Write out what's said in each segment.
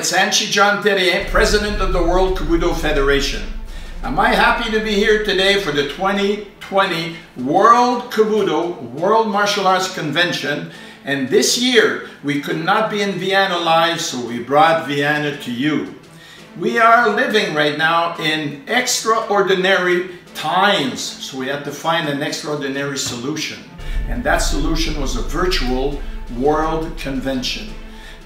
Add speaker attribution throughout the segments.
Speaker 1: it's John Terrien, President of the World Kobudo Federation. Am I happy to be here today for the 2020 World Kobudo, World Martial Arts Convention. And this year, we could not be in Vienna live, so we brought Vienna to you. We are living right now in extraordinary times, so we had to find an extraordinary solution. And that solution was a virtual World Convention.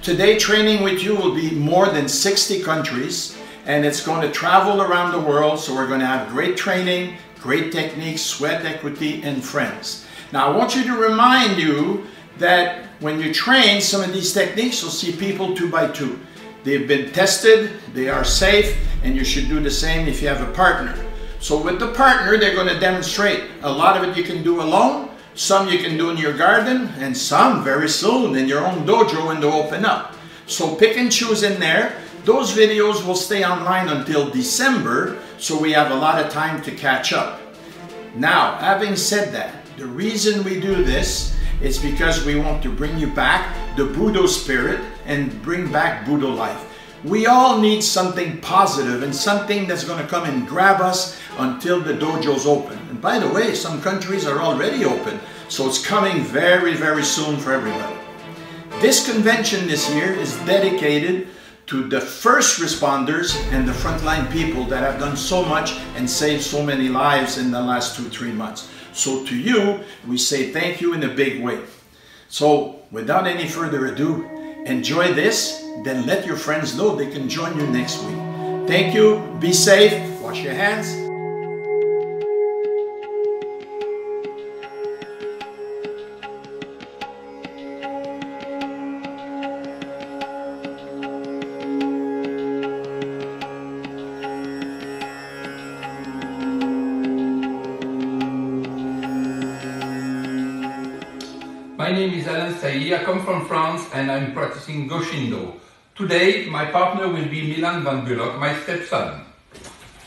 Speaker 1: Today, training with you will be more than 60 countries, and it's going to travel around the world, so we're going to have great training, great techniques, sweat equity, and friends. Now, I want you to remind you that when you train some of these techniques, you'll see people 2 by 2. They've been tested, they are safe, and you should do the same if you have a partner. So with the partner, they're going to demonstrate. A lot of it you can do alone, some you can do in your garden, and some very soon in your own dojo when they open up. So pick and choose in there. Those videos will stay online until December, so we have a lot of time to catch up. Now, having said that, the reason we do this is because we want to bring you back the Budo-spirit and bring back Budo-life. We all need something positive and something that's going to come and grab us until the dojo's open. And by the way, some countries are already open, so it's coming very, very soon for everybody. This convention this year is dedicated to the first responders and the frontline people that have done so much and saved so many lives in the last 2-3 months. So to you, we say thank you in a big way. So without any further ado, enjoy this, then let your friends know they can join you next week. Thank you, be safe, wash your hands.
Speaker 2: My name is I come from France and I'm practicing Goshindo. Today my partner will be Milan van Bullock, my stepson.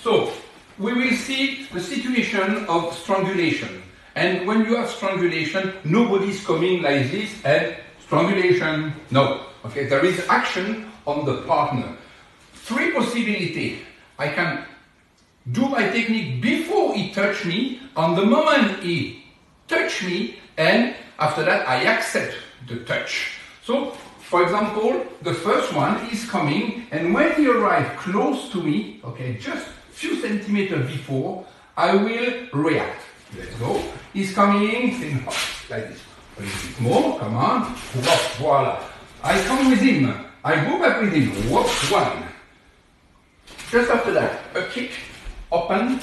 Speaker 2: So we will see the situation of strangulation. And when you have strangulation, nobody is coming like this and strangulation, no. Okay, there is action on the partner. 3 possibilities. I can do my technique before he touch me, on the moment he touch me, and after that, I accept the touch. So, for example, the first one is coming, and when he arrives close to me, okay, just a few centimeters before, I will react. Let's go. He's coming, like this. A little bit more, come on. Voila. I come with him. I go back with him. Whoop, 1. Just after that, a kick, open,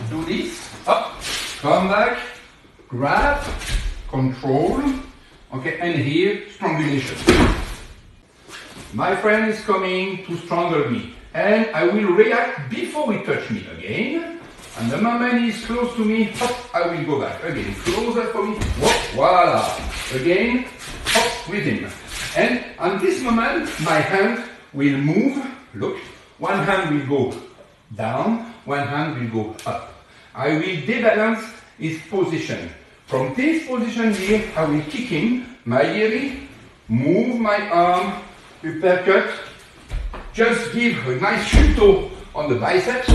Speaker 2: do this, up, come back, grab, control, okay, and here, strangulation. My friend is coming to strangle me, and I will react before he touch me again, and the moment he is close to me, hop, I will go back, again, closer for me, whoop, voila, again, hop, with him. And on this moment, my hand will move, look, one hand will go down, one hand will go up. I will debalance his position. From this position here, I will kick him, my yeri, move my arm, uppercut, just give a nice shuto on the biceps,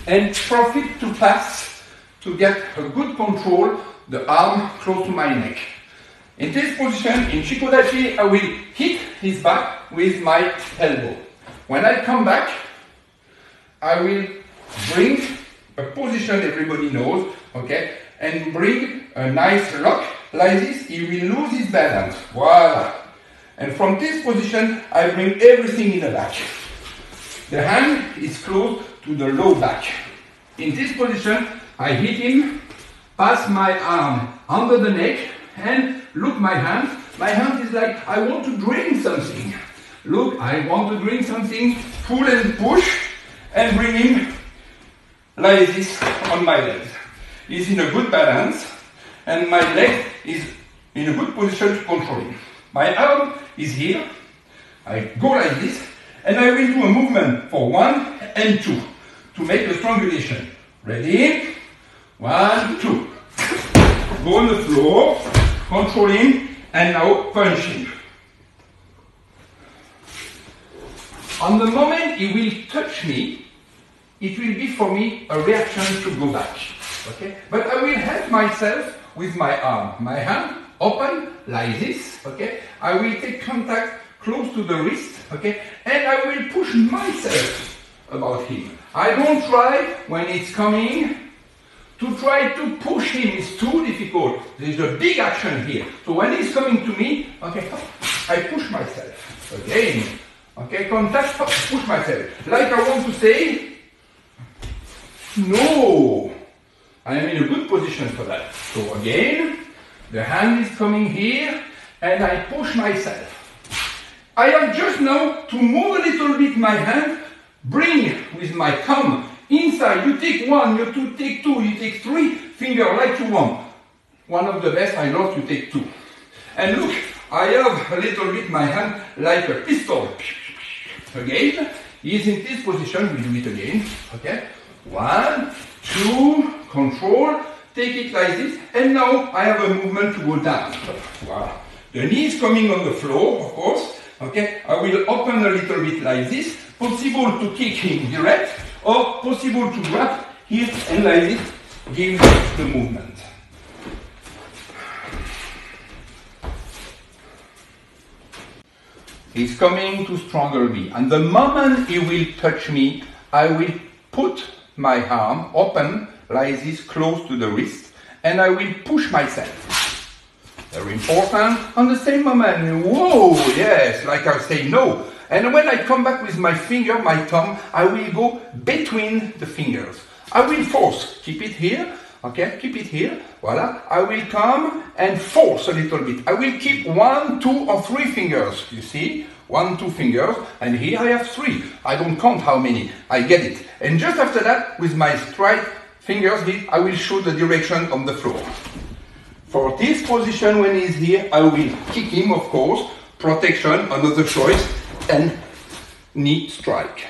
Speaker 2: and profit to pass to get a good control, the arm close to my neck. In this position, in Shikodachi, I will hit his back with my elbow. When I come back, I will bring a position everybody knows, okay, and bring a nice lock like this. He will lose his balance. Voila. And from this position, I bring everything in the back. The hand is close to the low back. In this position, I hit him, pass my arm under the neck, and look my hand. My hand is like, I want to drink something. Look, I want to drink something, pull and push, and bring him like this on my legs. He's in a good balance, and my leg is in a good position to control him. My arm is here. I go like this, and I will do a movement for 1 and 2 to make a strangulation. Ready? 1, 2. Go on the floor, control him, and now punch him. On the moment he will touch me, it will be for me a reaction to go back. Okay? But I will help myself with my arm. My hand open like this. Okay? I will take contact close to the wrist. Okay? And I will push myself about him. I don't try when it's coming. To try to push him is too difficult. There's a big action here. So when he's coming to me, okay, I push myself. Again. Okay, contact, push myself. Like I want to say, no. I am in a good position for that. So again, the hand is coming here, and I push myself. I have just now to move a little bit my hand, bring with my thumb inside. You take one, you take two, you take three fingers like you want. One of the best, I love to take two. And look, I have a little bit my hand like a pistol. Again, he's in this position, we do it again. Okay, 1, 2, control, take it like this, and now I have a movement to go down. Wow. The knee is coming on the floor, of course. Okay, I will open a little bit like this. Possible to kick him direct, or possible to grab here and like this, give the movement. He's coming to strangle me, and the moment he will touch me, I will put my arm open like this, close to the wrist, and I will push myself. Very important. On the same moment, whoa, yes, like I say no. And when I come back with my finger, my thumb, I will go between the fingers. I will force, keep it here, okay, keep it here, voila. I will come and force a little bit. I will keep 1, 2 or 3 fingers, you see, 1, 2 fingers, and here I have 3. I don't count how many, I get it. And just after that, with my straight fingers here, I will show the direction on the floor. For this position when he's here, I will kick him, of course, protection, another choice, and knee strike.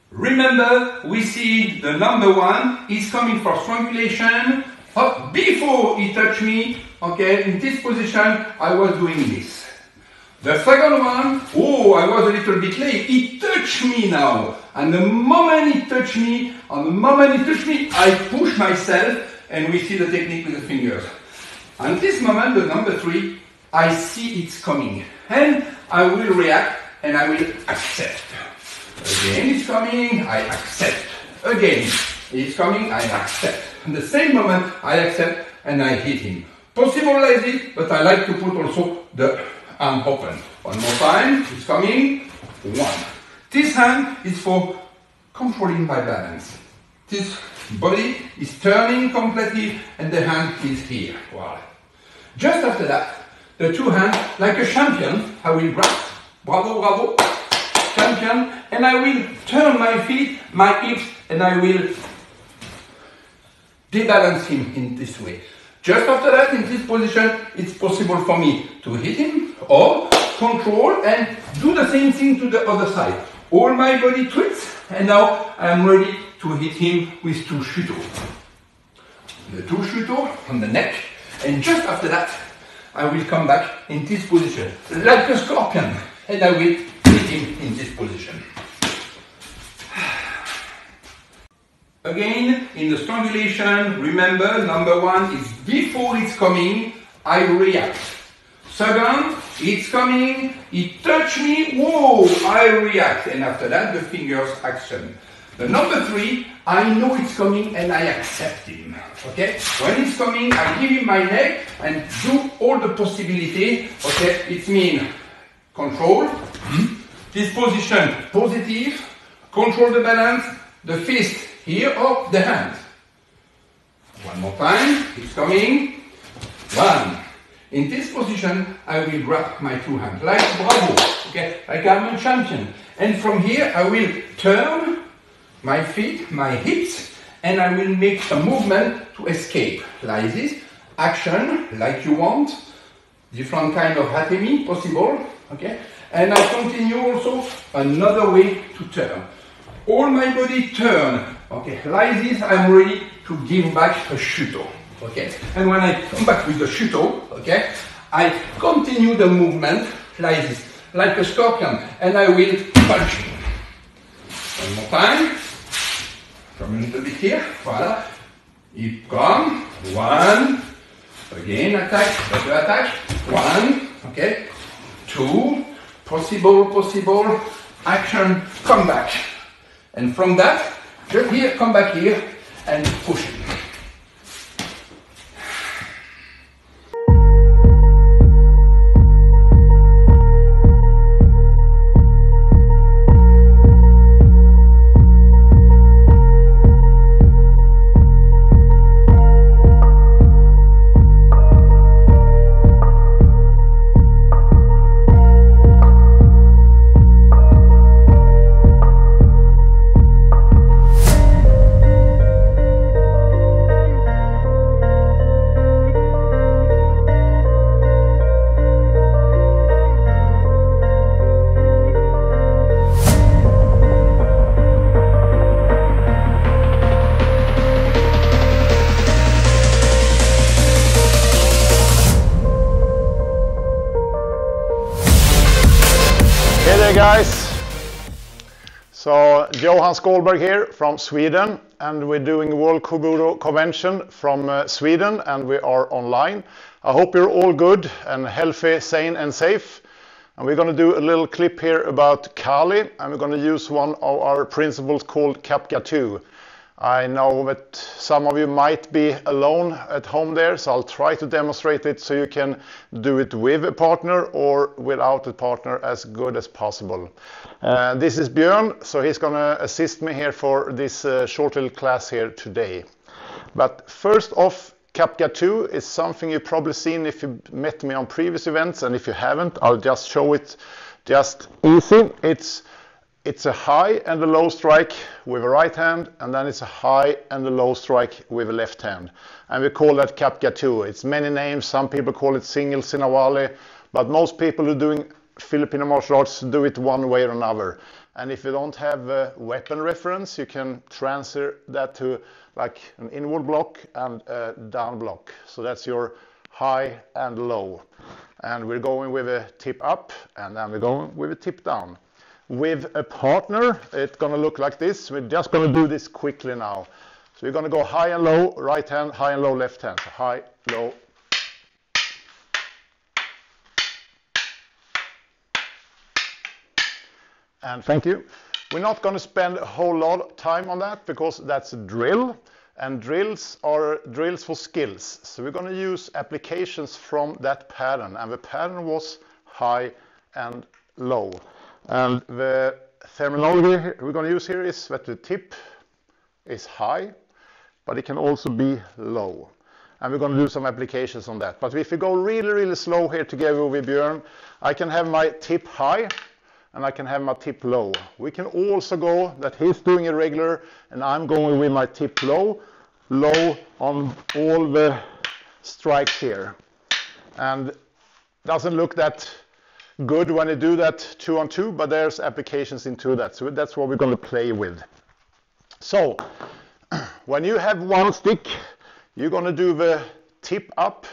Speaker 2: Remember, we see the number 1 is coming for strangulation. Up before he touched me, okay, in this position, I was doing this. The second one, oh, I was a little bit late. He touched me now. And the moment he touched me, I push myself, and we see the technique with the fingers. And this moment, the number 3, I see it's coming. And I will react, and I will accept. Again, it's coming, I accept. Again, it's coming, I accept. In the same moment, I accept, and I hit him. Possible like this, but I like to put also the arm open. One more time, it's coming, 1. This hand is for controlling my balance. This body is turning completely, and the hand is here. Wow. Just after that, the 2 hands, like a champion, I will grab, bravo, bravo, champion, and I will turn my feet, my hips, and I will debalance him in this way. Just after that, in this position, it's possible for me to hit him, or control, and do the same thing to the other side. All my body twists, and now I am ready to hit him with 2 shuto. The 2 shuto on the neck, and just after that, I will come back in this position, like a scorpion, and I will hit him in this position. Again, in the strangulation, remember, number 1 is before it's coming, I react. Second, it's coming, it touched me, whoa, I react. And after that, the fingers action. The number 3, I know it's coming and I accept him. Okay? When it's coming, I give him my neck and do all the possibility. Okay? It means control, this position positive, control the balance, the fist here or the hand. One more time, it's coming. 1. In this position, I will grab my 2 hands, like bravo, okay, like I'm a champion. And from here, I will turn my feet, my hips, and I will make a movement to escape, like this. Action, like you want. Different kind of hatemi, possible, okay. And I continue also another way to turn. All my body turn, okay, like this, I'm ready to give back a shuto. Okay, and when I come back with the shuto, okay, I continue the movement like this. like a scorpion, and I will punch him. One more time. Come a little bit here. Voila. He come. One. Again, attack. Better attack. One. Okay. Two. Possible. Action. Come back. And from that, just here, come back here and push him.
Speaker 3: Hey guys, so Johan Skålberg here from Sweden, and we're doing World Kobudo Convention from Sweden, and we are online. I hope you're all good and healthy, sane and safe. And we're going to do a little clip here about Kali, and we're going to use one of our principles called Kapka 2. I know that some of you might be alone at home there, so I'll try to demonstrate it so you can do it with a partner or without a partner as good as possible. This is Björn, so he's going to assist me here for this short little class here today. But first off, Kapka 2 is something you've probably seen if you met me on previous events, and if you haven't, I'll just show it just easy. It's a high and a low strike with a right hand, and then it's a high and a low strike with a left hand. And we call that Kapka 2. It's many names. Some people call it single sinawali, but most people who are doing Filipino martial arts do it one way or another. And if you don't have a weapon reference, you can transfer that to like an inward block and a down block. So that's your high and low. And we're going with a tip up, and then we're going with a tip down. With a partner, it's going to look like this. We're just going to do this quickly now. So we're going to go high and low, right hand, high and low, left hand. So high, low. And thank you. We're not going to spend a whole lot of time on that because that's a drill. And drills are drills for skills. So we're going to use applications from that pattern. And the pattern was high and low. And the terminology we're going to use here is that the tip is high, but it can also be low. And we're going to do some applications on that. But if we go really, really slow here together with Björn, I can have my tip high and I can have my tip low. We can also go that he's doing a regular and I'm going with my tip low, low on all the strikes here. And doesn't look that good when you do that 2-on-2, but there's applications into that. So that's what we're going to play with. So when you have one stick, you're going to do the tip up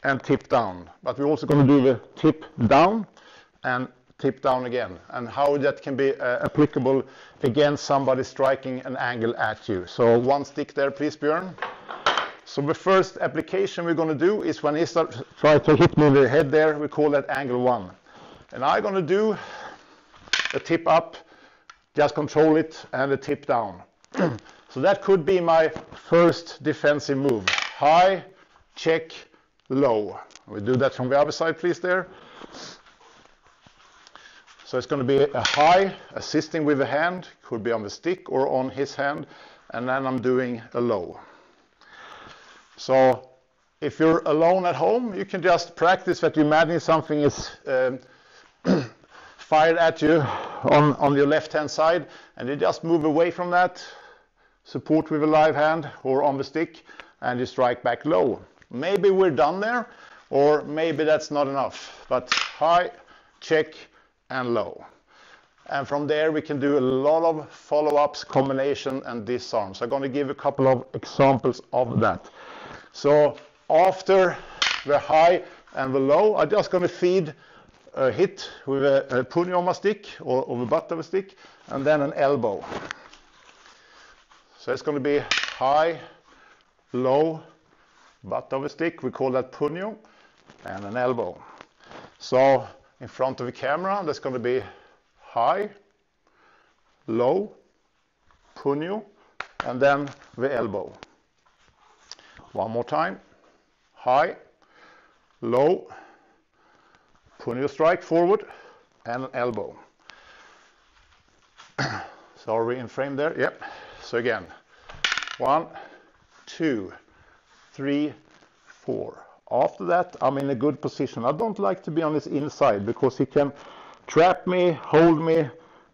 Speaker 3: and tip down. But we're also going to do the tip down and tip down again. And how that can be applicable against somebody striking an angle at you. So one stick there, please, Björn. So the first application we're going to do is when he tries to hit me in the head there, we call that angle 1. And I'm going to do a tip up, just control it, and a tip down. So that could be my first defensive move. High, check, low. We do that from the other side, please, there. So it's going to be a high, assisting with the hand, could be on the stick or on his hand, and then I'm doing a low. So if you're alone at home, you can just practice that you imagine something is fired at you on your left hand side, and you just move away from that, support with a live hand or on the stick, and you strike back low. Maybe we're done there, or maybe that's not enough, but high, check, and low. And from there we can do a lot of follow-ups, combination, and disarm. So I'm going to give a couple of examples of that. So after the high and the low, I'm just going to feed a hit with a punyo on my stick or the butt of a stick, and then an elbow. So it's going to be high, low, butt of a stick, we call that punyo, and an elbow. So in front of the camera, that's going to be high, low, punyo, and then the elbow. One more time, high, low, punyo strike forward, and an elbow. So are we in frame there? Yep. So again, 1, 2, 3, 4. After that, I'm in a good position. I don't like to be on his inside because he can trap me, hold me,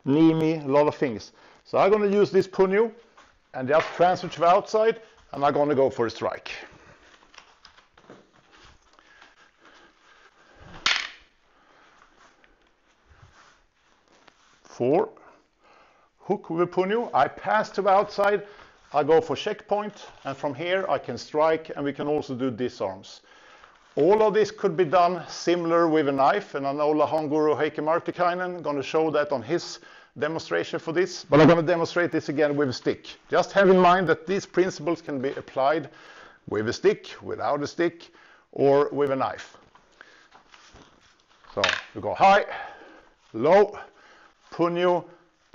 Speaker 3: knee me, a lot of things. So I'm going to use this punyo and just transfer to the outside, and I'm going to go for a strike. Four. Hook with a punyo, I pass to the outside, I go for checkpoint, and from here I can strike, and we can also do disarms. All of this could be done similar with a knife, and I know Lahon Guru Heikki Martikainen going to show that on his demonstration for this, but I'm going to demonstrate this again with a stick. Just have in mind that these principles can be applied with a stick, without a stick, or with a knife. So we go high, low, punyo,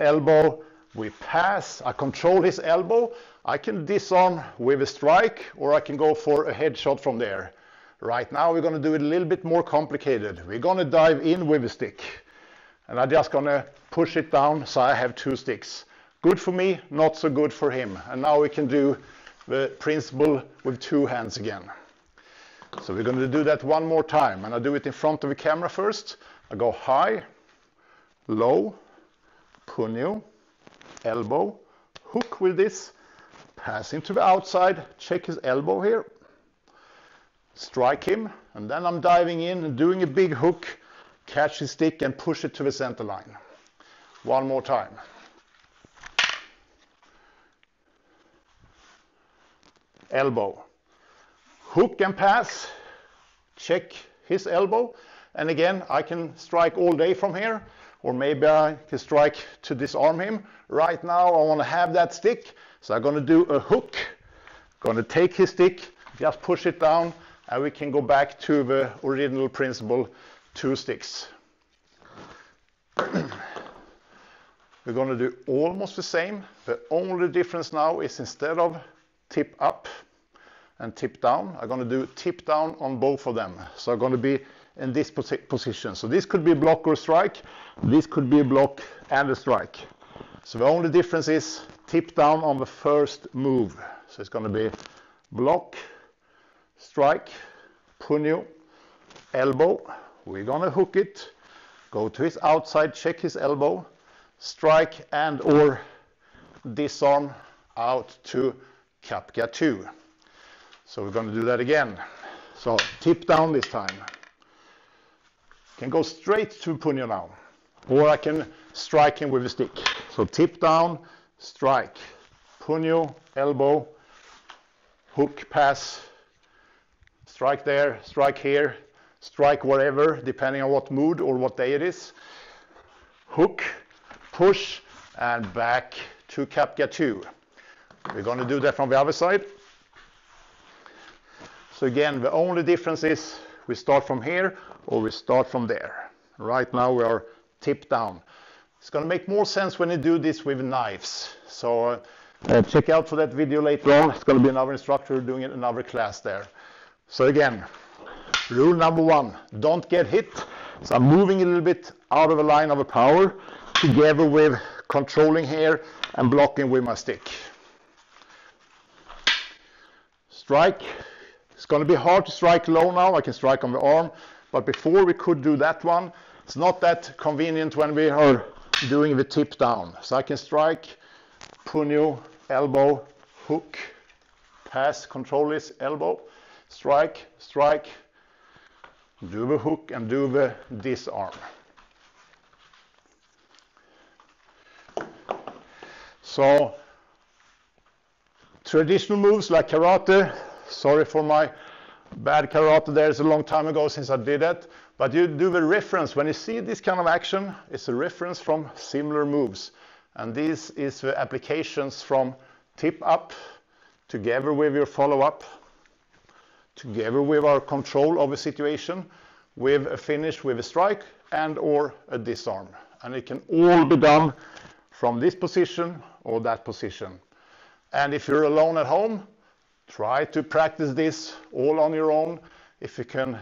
Speaker 3: elbow, we pass, I control his elbow, I can disarm with a strike, or I can go for a headshot from there. Right now we're going to do it a little bit more complicated. We're going to dive in with a stick, and I'm just going to push it down so I have 2 sticks. Good for me, not so good for him. And now we can do the principle with 2 hands again. So we're going to do that one more time, and I do it in front of the camera first. I go high, low, punyo, elbow, hook with this, pass him to the outside, check his elbow here, strike him, and then I'm diving in and doing a big hook, catch his stick and push it to the center line. One more time. Elbow, hook and pass, check his elbow, and again I can strike all day from here, or maybe I can strike to disarm him. Right now I want to have that stick, so I'm going to do a hook, going to take his stick, just push it down, and we can go back to the original principle, 2 sticks. We're going to do almost the same. The only difference now is instead of tip up and tip down, I'm going to do tip down on both of them. So I'm going to be in this position. So this could be a block or a strike. This could be a block and a strike. So the only difference is tip down on the first move. So it's going to be block, strike, punyo, elbow. We're going to hook it, go to his outside, check his elbow, strike and or disarm out to Kapka 2. So we're going to do that again. So tip down this time. Can go straight to punyo now, or I can strike him with a stick. So tip down, strike, punyo, elbow, hook, pass, strike there, strike here, strike wherever, depending on what mood or what day it is. Hook, push, and back to Kapka 2. We're going to do that from the other side. So again, the only difference is we start from here or we start from there. Right now we are tip down. It's going to make more sense when you do this with knives. So check out for that video later on. It's going to be another instructor doing it in another class there. So again, rule number 1, don't get hit. So I'm moving a little bit out of the line of the power together with controlling here and blocking with my stick. Strike. It's going to be hard to strike low now. I can strike on the arm, but before we could do that one, it's not that convenient when we are doing the tip down. So I can strike, punyo, elbow, hook, pass, control this, elbow, strike, strike, do the hook and do the disarm. So traditional moves like karate, sorry for my bad karate there, it's a long time ago since I did that, But you do the reference. When you see this kind of action, it's a reference from similar moves. And this is the applications from tip up, together with your follow-up, together with our control of a situation, with a finish with a strike and or a disarm. And it can all be done from this position or that position. And if you're alone at home, try to practice this all on your own. If you can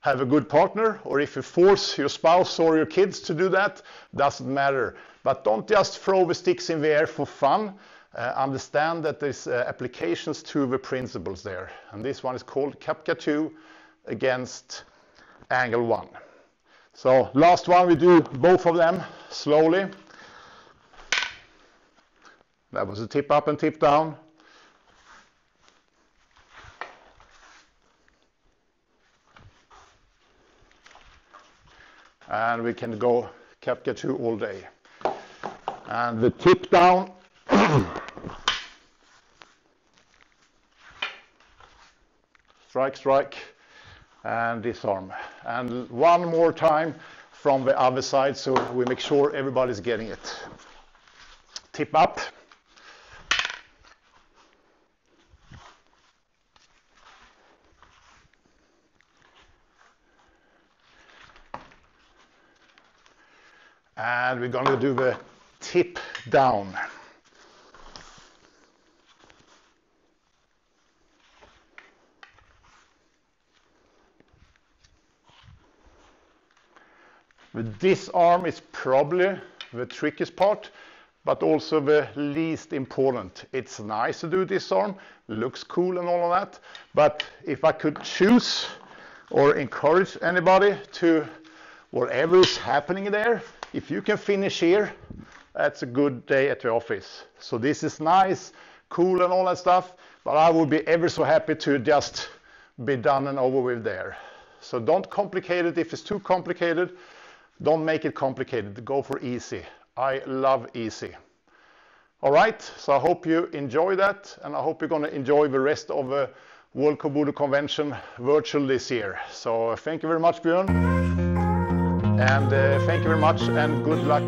Speaker 3: have a good partner, or if you force your spouse or your kids to do that, doesn't matter. But don't just throw the sticks in the air for fun. Understand that there's applications to the principles there. And this one is called Kapka 2 against angle 1. So last one, we do both of them slowly. That was a tip up and tip down. And we can go Kapka 2 all day. And the tip down. Strike, strike, and disarm. And one more time from the other side, so we make sure everybody's getting it. Tip up. And we're going to do the tip down. The disarm is probably the trickiest part, but also the least important. It's nice to do disarm, looks cool and all of that, but if I could choose or encourage anybody to, whatever is happening there, if you can finish here, that's a good day at the office. So this is nice, cool and all that stuff, but I would be ever so happy to just be done and over with there. So don't complicate it. If it's too complicated, don't make it complicated. Go for easy. I love easy. All right, so I hope you enjoy that, and I hope you're going to enjoy the rest of the World Kobudo Convention virtual this year. So thank you very much, Björn. And thank you very much, and good luck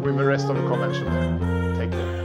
Speaker 3: with the rest of the convention there. Take care.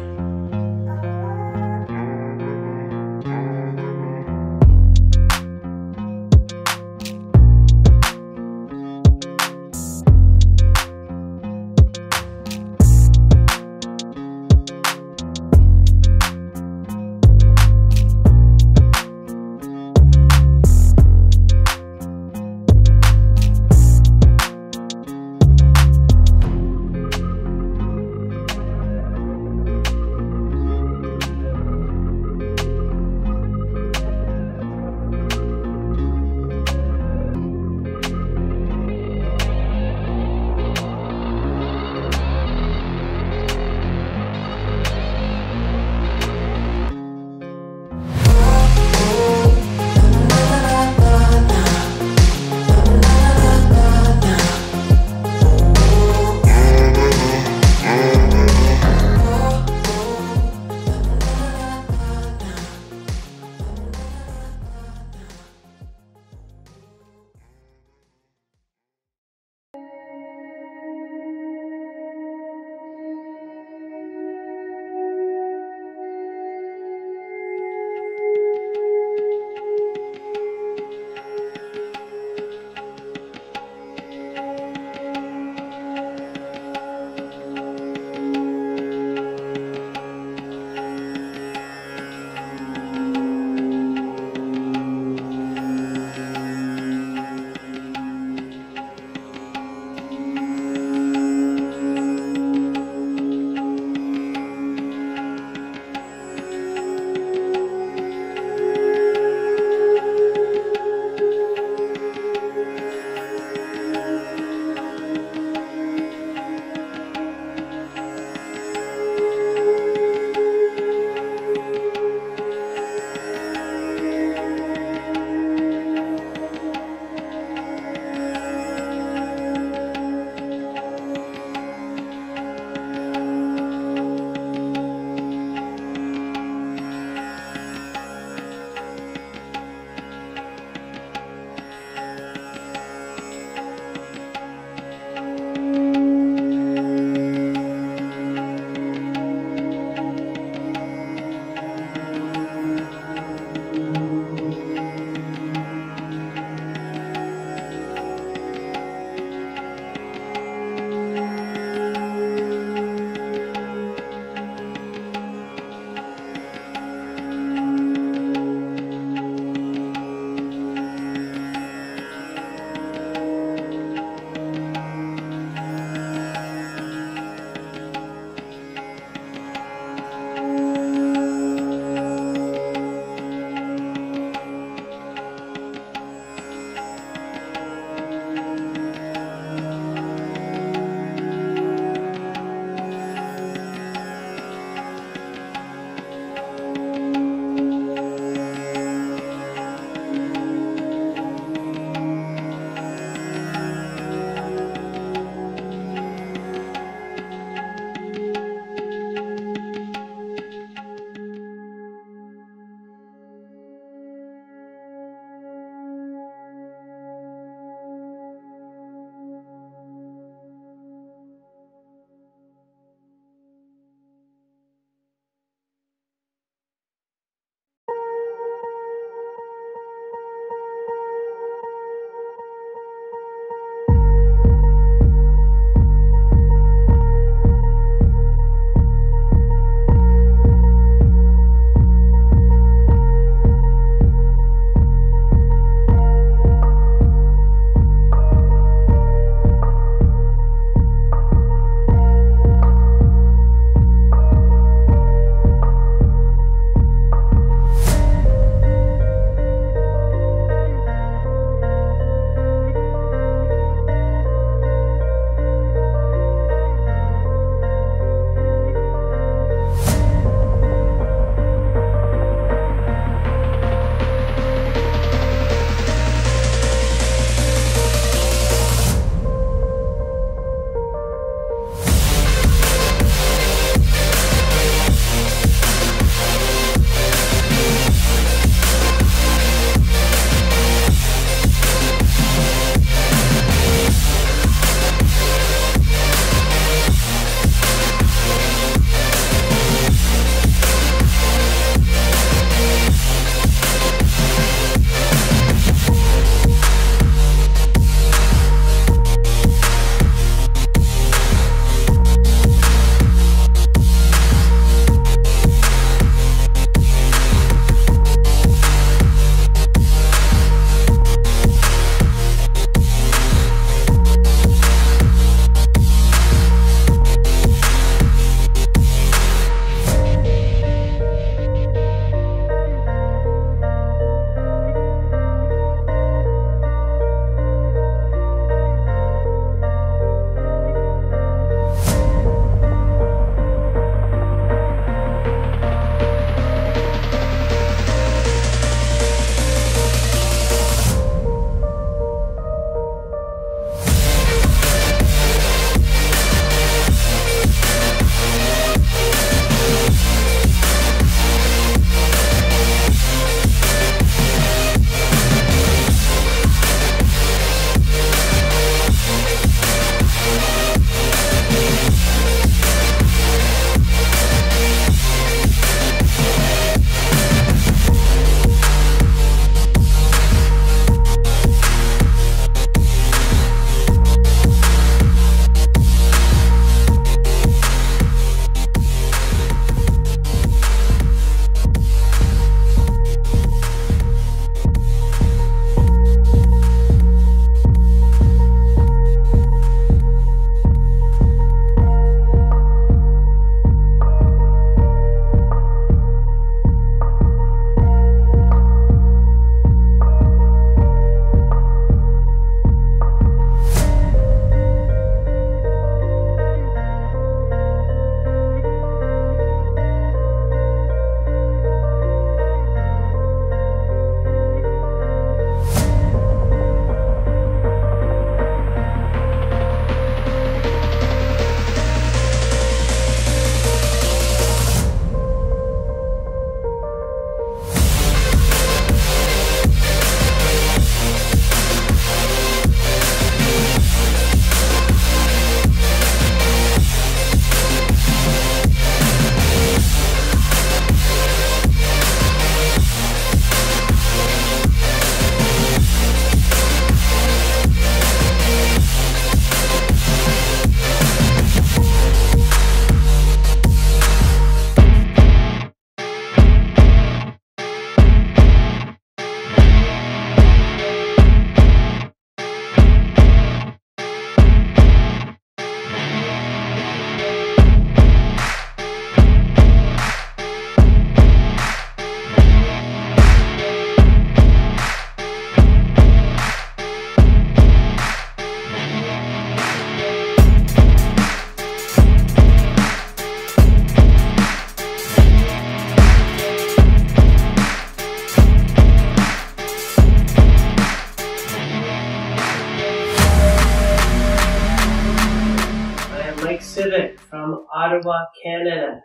Speaker 4: from Ottawa, Canada.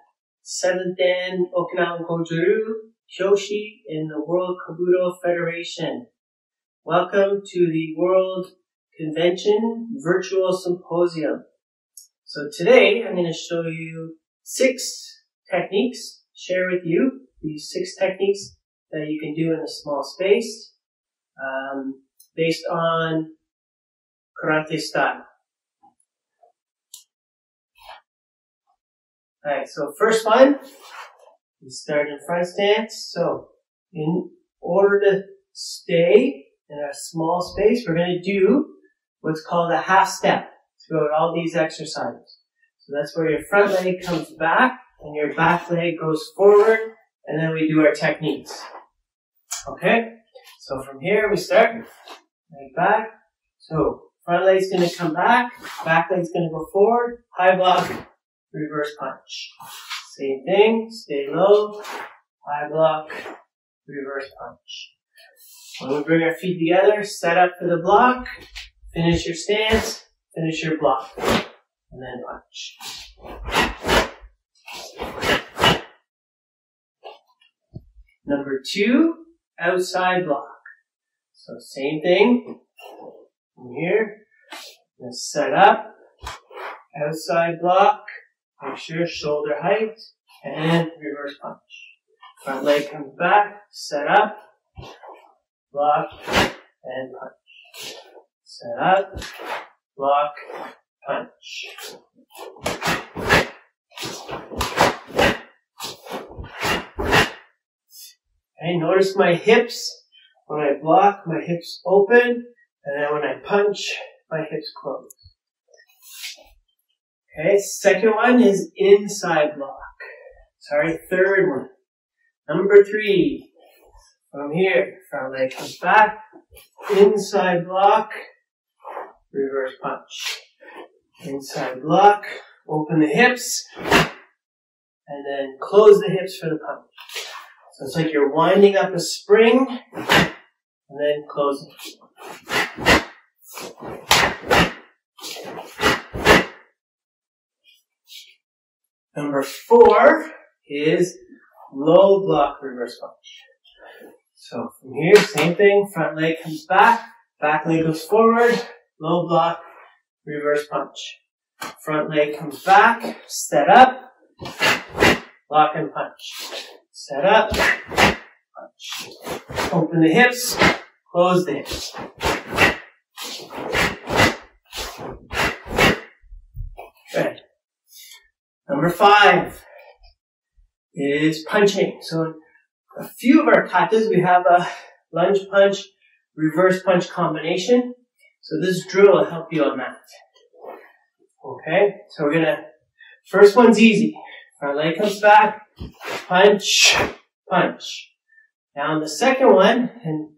Speaker 4: 7th Dan Okinawan Kojoru, Kyoshi in the World Kobudo Federation. Welcome to the World Convention Virtual Symposium. So today I'm going to show you 6 techniques, share with you these 6 techniques that you can do in a small space based on karate style. Alright, so first one, we start in front stance. So in order to stay in a small space, we're going to do what's called a half step throughout all these exercises. So that's where your front leg comes back and your back leg goes forward, and then we do our techniques. Okay? So from here we start, leg back. So front leg's going to come back leg's going to go forward, high block, reverse punch. Same thing, stay low, high block, reverse punch. When we bring our feet together, set up for the block, finish your stance, finish your block, and then punch. Number 2, outside block. So same thing, from here, I'm going to set up, outside block, make sure shoulder height, and reverse punch. Front leg comes back, set up, block, and punch. Set up, block, punch. Okay, notice my hips. When I block, my hips open, and then when I punch, my hips close. Okay, second one is inside block. Sorry, third one. Number 3. From here, front leg comes back, inside block, reverse punch. Inside block, open the hips, and then close the hips for the punch. So it's like you're winding up a spring, and then closing. Number 4 is low block reverse punch. So from here, same thing, front leg comes back leg goes forward, low block, reverse punch. Front leg comes back, set up, block and punch. Set up, punch. Open the hips, close the hips. Good. Number 5 is punching. So in a few of our katas, we have a lunge punch, reverse punch combination. So this drill will help you on that. Okay, so we're gonna, first one's easy. Front leg comes back, punch, punch. Now on the second one, and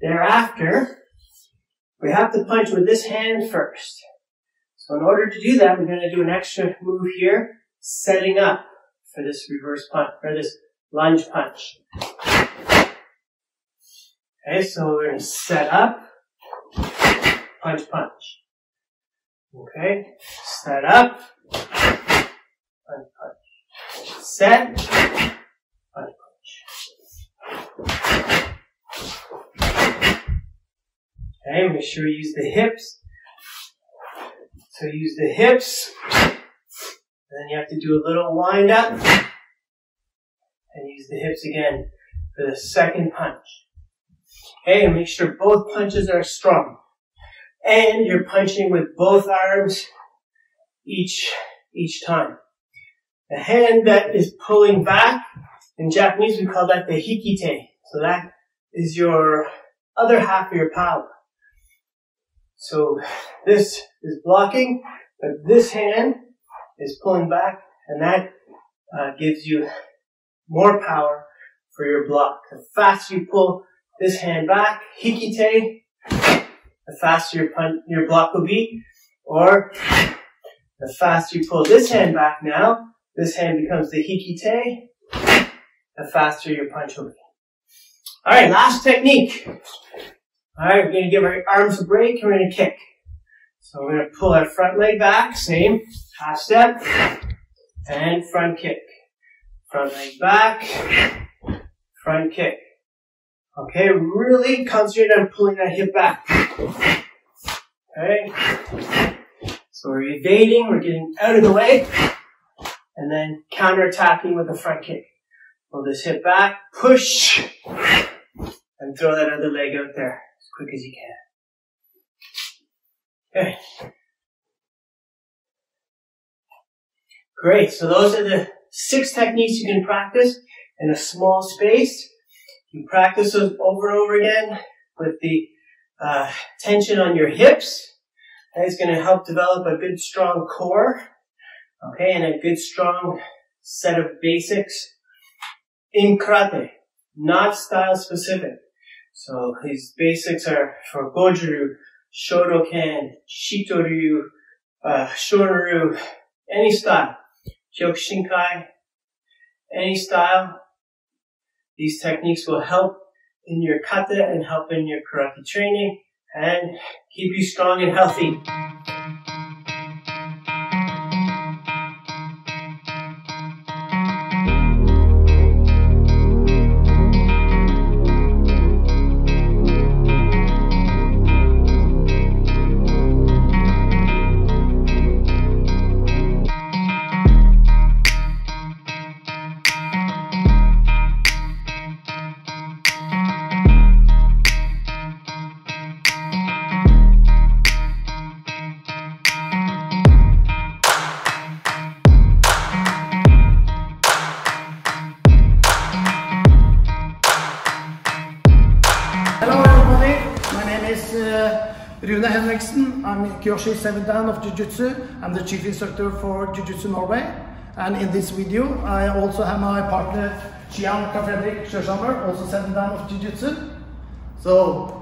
Speaker 4: thereafter, we have to punch with this hand first. So in order to do that, we're going to do an extra move here, setting up for this reverse punch, or this lunge punch. Okay, so we're going to set up, punch, punch. Okay, set up, punch, punch. Set, punch, punch. Okay, make sure you use the hips. So use the hips, and then you have to do a little wind up, and use the hips again for the second punch. Okay, and make sure both punches are strong. And you're punching with both arms each time. The hand that is pulling back, in Japanese we call that the hikite. So that is your other half of your power. So this is blocking, but this hand is pulling back, and that gives you more power for your block. The faster you pull this hand back, hikite, the faster your block will be, or the faster you pull this hand back now, this hand becomes the hikite, the faster your punch will be. Alright, last technique. Alright, we're going to give our arms a break and we're going to kick. So we're going to pull our front leg back, same, half step, and front kick. Front leg back, front kick. Okay, really concentrate on pulling that hip back. Okay, so we're evading, we're getting out of the way, and then counter-attacking with the front kick. Pull this hip back, push, and throw that other leg out there as quick as you can. Okay. Great, so those are the 6 techniques you can practice in a small space. You practice those over and over again with the tension on your hips. That's going to help develop a good strong core, okay, and a good strong set of basics in karate, not style specific. So these basics are for Goju-ryu, Shotokan, Shito-ryu, Shorin-ryu, any style. Kyokushinkai, any style. These techniques will help in your kata and help in your karate training and keep you strong and healthy.
Speaker 5: I'm Kyoshi 7th Dan of Jiu-Jitsu. I'm the chief instructor for Jiu-Jitsu Norway. And in this video, I also have my partner, Chiang Fredrik Sjøshammer, also 7th Dan of Jiu-Jitsu. So,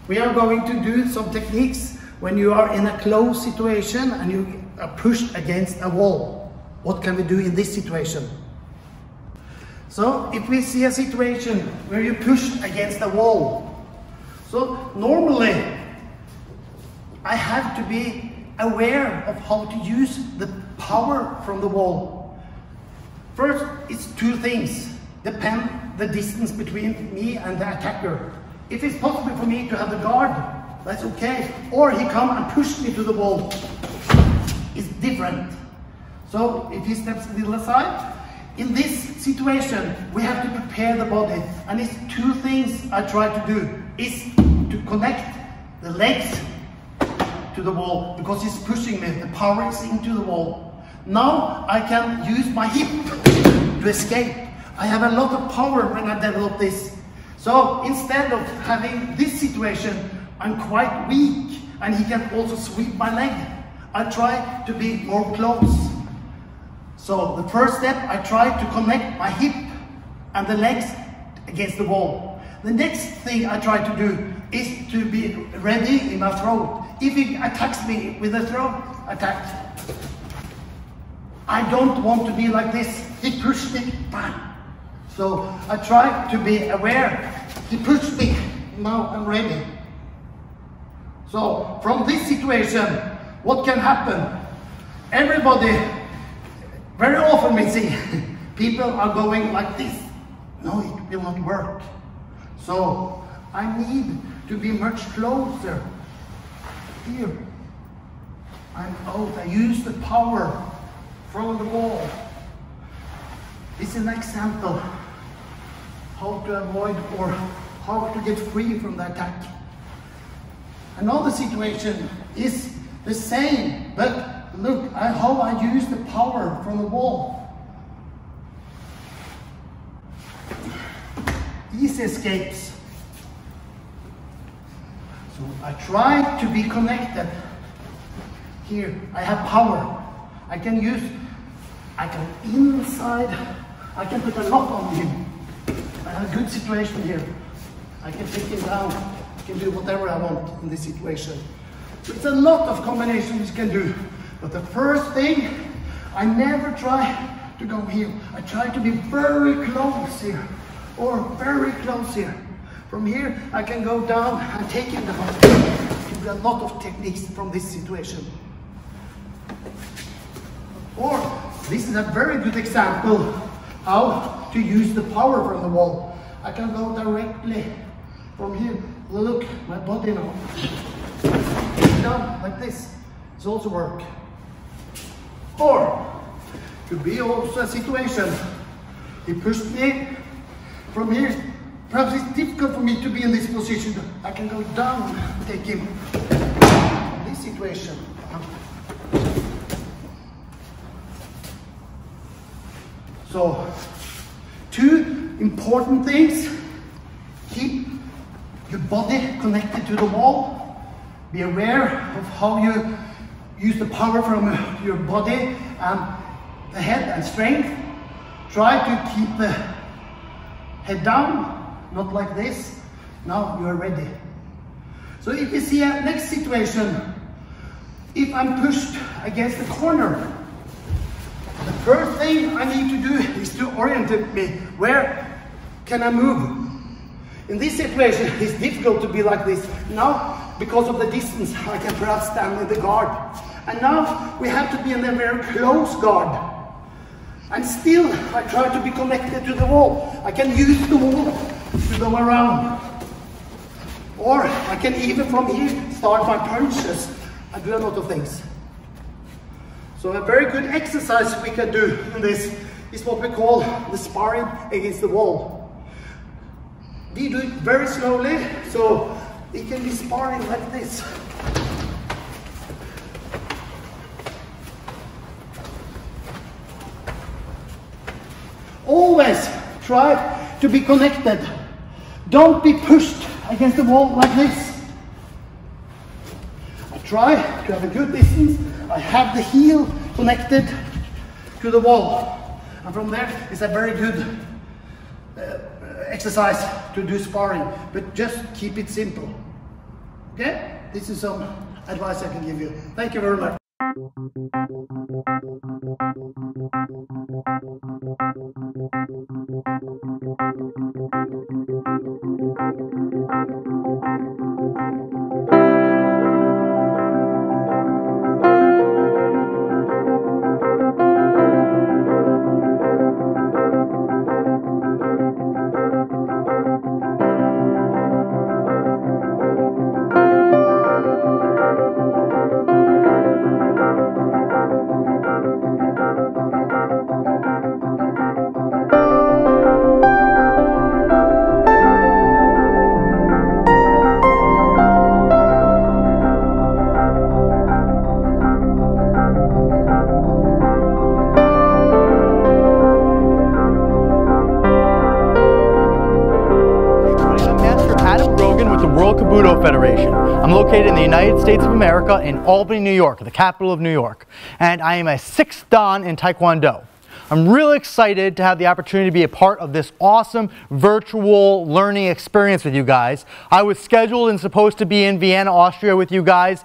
Speaker 5: we are going to do some techniques when you are in a close situation and you are pushed against a wall. What can we do in this situation? So, if we see a situation where you push against a wall, so normally, I have to be aware of how to use the power from the wall. First, it's 2 things. Depend the distance between me and the attacker. If it's possible for me to have the guard, that's okay. Or he come and push me to the wall. It's different. So if he steps to the other side, in this situation, we have to prepare the body. And it's 2 things I try to do. Is to connect the legs to the wall, because he's pushing me, the power is into the wall. Now I can use my hip to escape. I have a lot of power when I develop this. So instead of having this situation, I'm quite weak and he can also sweep my leg. I try to be more close. So the first step, I try to connect my hip and the legs against the wall. The next thing I try to do is to be ready in my throat. If he attacks me with a throat attack, I don't want to be like this. He pushed me, bang. So I try to be aware. He pushed me, now I'm ready. So from this situation, what can happen? Everybody, very often we see people are going like this. No, it will not work. So I need to be much closer. Here, I'm out. I use the power from the wall. This is an example how to avoid or how to get free from the attack. Another situation is the same, but look at how I use the power from the wall. Easy escapes. So I try to be connected. Here, I have power. I can inside, I can put a lock on him. I have a good situation here. I can take him down. I can do whatever I want in this situation. So it's a lot of combinations you can do. But the first thing, I never try to go here. I try to be very close here, or very close here. From here, I can go down and take him down. Do a lot of techniques from this situation. Or This is a very good example how to use the power from the wall. I can go directly from here. Look, my body now. Down like this. It's also work. Or could be also a situation. He pushed me from here. Perhaps it's difficult for me to be in this position. I can go down and take him. This situation. So, two important things. Keep your body connected to the wall. Be aware of how you use the power from your body and the head and strength. Try to keep the head down, not like this. Now you are ready. So if you see a next situation, if I'm pushed against the corner, the first thing I need to do is to orient me. Where can I move? In this situation, it's difficult to be like this. Now, because of the distance, I can perhaps stand in the guard. And now we have to be in a very close guard. And still, I try to be connected to the wall. I can use the wall to go around. Or I can even from here start my punches. I do a lot of things. So a very good exercise we can do in this is what we call the sparring against the wall. We do it very slowly, so it can be sparring like this. Always try to be connected. Don't be pushed against the wall like this. I try to have a good distance. I have the heel connected to the wall. And from there, it's a very good exercise to do sparring. But just keep it simple. Okay? This is some advice I can give you. Thank you very much. Budo Federation. I'm located in the United States of America in Albany, New York, the capital of New York. And I am a 6th Dan in Taekwondo. I'm really excited to have the opportunity to be a part of this awesome virtual learning experience with you guys. I was scheduled and supposed to be in Vienna, Austria with you guys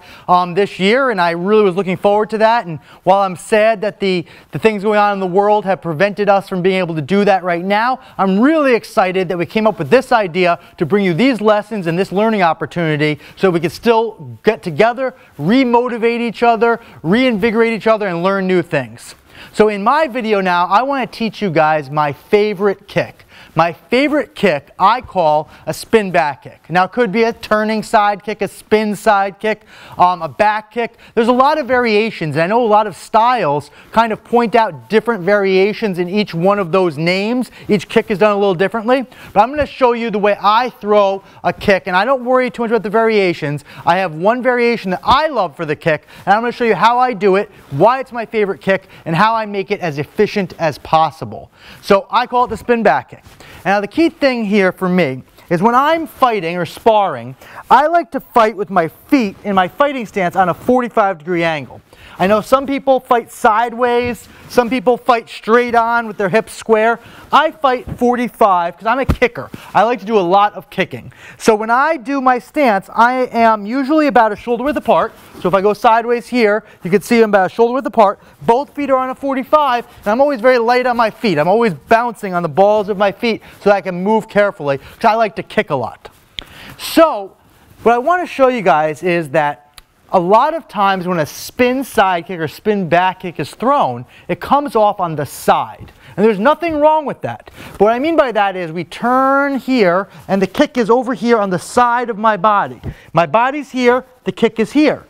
Speaker 5: this year, and I really was looking forward to that. And while I'm sad that the things going on in the world have prevented us from being able to do that right now, I'm really excited that we came up with this idea to bring you these lessons and this learning opportunity so we can still get together, re-motivate each other, reinvigorate each other, and learn new things. So in my video now, I want to teach you guys my favorite kick. My favorite kick I call a spin back kick. Now it could be a turning side kick, a spin side kick, a back kick. There's a lot of variations, and I know a lot of styles kind of point out different variations in each one of those names. Each kick is done a little differently, but I'm going to show you the way I throw a kick, and I don't worry too much about the variations. I have one variation that I love for the kick, and I'm going to show you how I do it, why it's my favorite kick, and how I make it as efficient as possible. So I call it the spin back kick. Now the key thing here for me is when I'm fighting or sparring, I like to fight with my feet in my fighting stance on a 45-degree angle. I know some people fight sideways, some people fight straight on with their hips square. I fight 45 because I'm a kicker. I like to do a lot of kicking. So when I do my stance, I am usually about a shoulder width apart. So if I go sideways here, you can see I'm about a shoulder width apart. Both feet are on a 45, and I'm always very light on my feet. I'm always bouncing on the balls of my feet so that I can move carefully because I like to kick a lot. So what I want to show you guys is that
Speaker 6: a lot of times when a spin side kick or spin back kick is thrown, it comes off on the side. And there's nothing wrong with that. But what I mean by that is we turn here and the kick is over here on the side of my body. My body's here, the kick is here.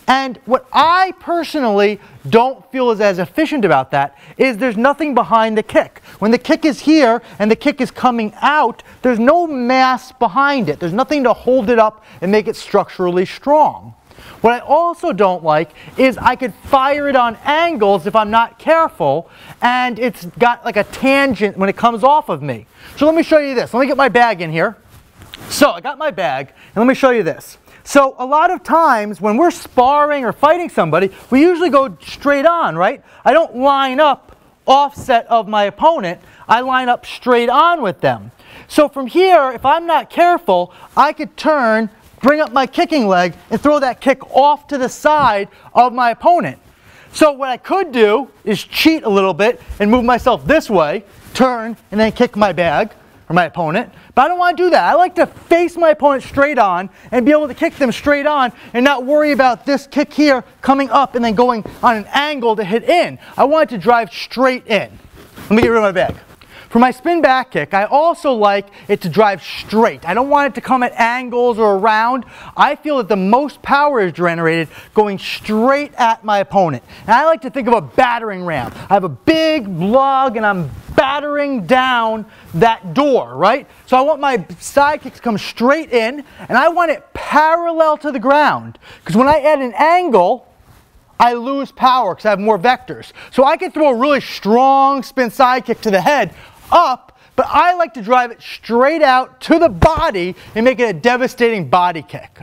Speaker 6: And what I personally don't feel is as efficient about that is there's nothing behind the kick. When the kick is here and the kick is coming out, there's no mass behind it. There's nothing to hold it up and make it structurally strong. What I also don't like is I could fire it on angles if I'm not careful, and it's got like a tangent when it comes off of me. So let me show you this. Let me get my bag in here. So I got my bag, and let me show you this. So a lot of times when we're sparring or fighting somebody, we usually go straight on, right? I don't line up offset of my opponent. I line up straight on with them. So from here, if I'm not careful, I could turn, bring up my kicking leg, and throw that kick off to the side of my opponent. So what I could do is cheat a little bit and move myself this way, turn, and then kick my bag, or my opponent. But I don't want to do that. I like to face my opponent straight on and be able to kick them straight on and not worry about this kick here coming up and then going on an angle to hit in. I want it to drive straight in. Let me get rid of my bag. For my spin back kick, I also like it to drive straight. I don't want it to come at angles or around. I feel that the most power is generated going straight at my opponent. And I like to think of a battering ram. I have a big log and I'm battering down that door, right? So I want my side kicks to come straight in, and I want it parallel to the ground. Because when I add an angle, I lose power because I have more vectors. So I can throw a really strong spin side kick to the head up, but I like to drive it straight out to the body and make it a devastating body kick.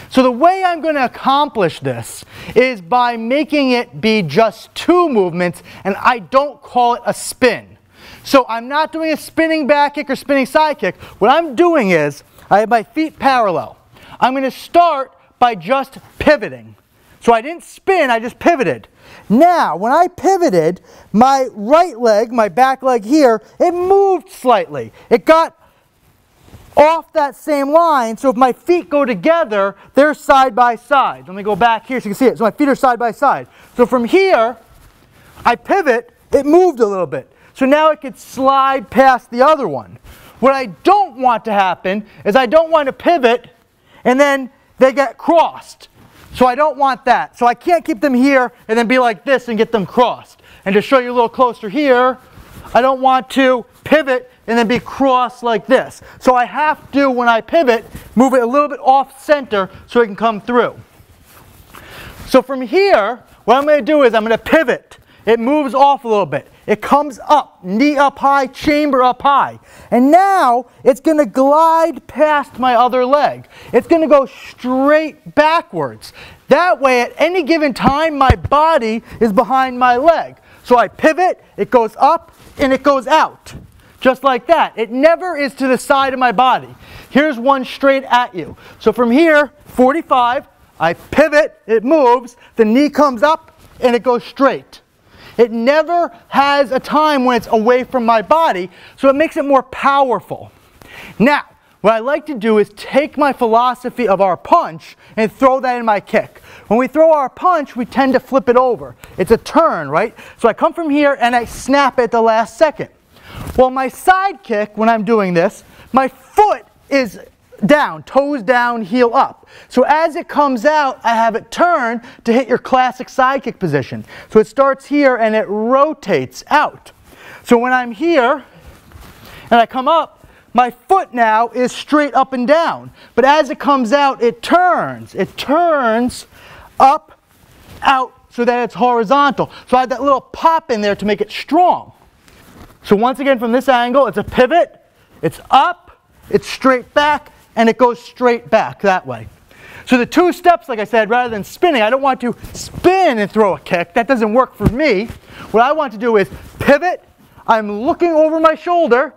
Speaker 6: So the way I'm going to accomplish this is by making it be just two movements, and I don't call it a spin. So I'm not doing a spinning back kick or spinning side kick. What I'm doing is I have my feet parallel. I'm going to start by just pivoting. So I didn't spin, I just pivoted. Now, when I pivoted, my right leg, my back leg here, it moved slightly. It got off that same line, so if my feet go together, they're side by side. Let me go back here so you can see it. So my feet are side by side. So from here, I pivot, it moved a little bit. So now it could slide past the other one. What I don't want to happen is I don't want to pivot and then they get crossed. So I don't want that. So I can't keep them here and then be like this and get them crossed. And to show you a little closer here, I don't want to pivot and then be crossed like this. So I have to, when I pivot, move it a little bit off center so it can come through. So from here, what I'm going to do is I'm going to pivot. It moves off a little bit. It comes up, knee up high, chamber up high. And now it's going to glide past my other leg. It's going to go straight backwards. That way, at any given time, my body is behind my leg. So I pivot, it goes up, and it goes out. Just like that. It never is to the side of my body. Here's one straight at you. So from here, 45, I pivot, it moves, the knee comes up, and it goes straight. It never has a time when it's away from my body, so it makes it more powerful. Now, what I like to do is take my philosophy of our punch and throw that in my kick. When we throw our punch, we tend to flip it over. It's a turn, right? So I come from here and I snap it at the last second. Well, my side kick, when I'm doing this, my foot is down, toes down, heel up. So as it comes out, I have it turn to hit your classic side kick position. So it starts here and it rotates out. So when I'm here and I come up, my foot now is straight up and down. But as it comes out, it turns. It turns up, out, so that it's horizontal. So I have that little pop in there to make it strong. So once again, from this angle, it's a pivot, it's up, it's straight back, and it goes straight back that way. So the two steps, like I said, rather than spinning, I don't want to spin and throw a kick. That doesn't work for me. What I want to do is pivot, I'm looking over my shoulder,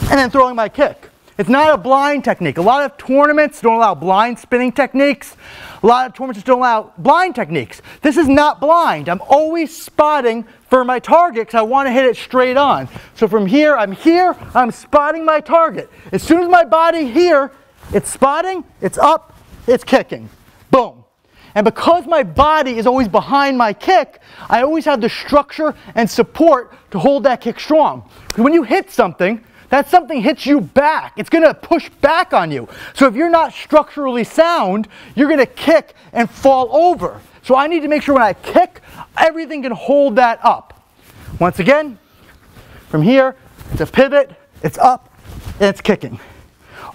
Speaker 6: and then throwing my kick. It's not a blind technique. A lot of tournaments don't allow blind spinning techniques. A lot of tournaments don't allow blind techniques. This is not blind. I'm always spotting for my target because I want to hit it straight on. So from here, I'm spotting my target. As soon as my body here, it's spotting, it's up, it's kicking. Boom. And because my body is always behind my kick, I always have the structure and support to hold that kick strong. Because when you hit something, that something hits you back. It's going to push back on you. So if you're not structurally sound, you're going to kick and fall over. So I need to make sure when I kick, everything can hold that up. Once again, from here, it's a pivot, it's up, and it's kicking.